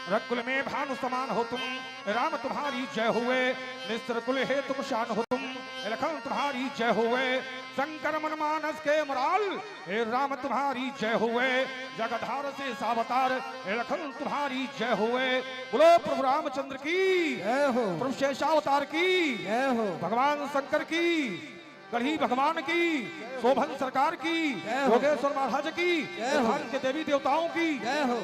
रकुल में भानु समान हो तुम, राम तुम्हारी जय हुए, निस्त्रकुल है तुम शान हो तुम, लखन तुम्हारी जय हुए, शंकर मन मानस के मराल, हे राम तुम्हारी जय हुए, जगधार से सावतार, हे लखन तुम्हारी जय हुए, बोलो प्रभु रामचंद्र की जय हो, प्रभु शेषावतार की जय हो, भगवान शंकर की, गढ़ी भगवान की, शोभन सरकार की, योगेश्वर महाराज की, के देवी देवताओं की जय हो।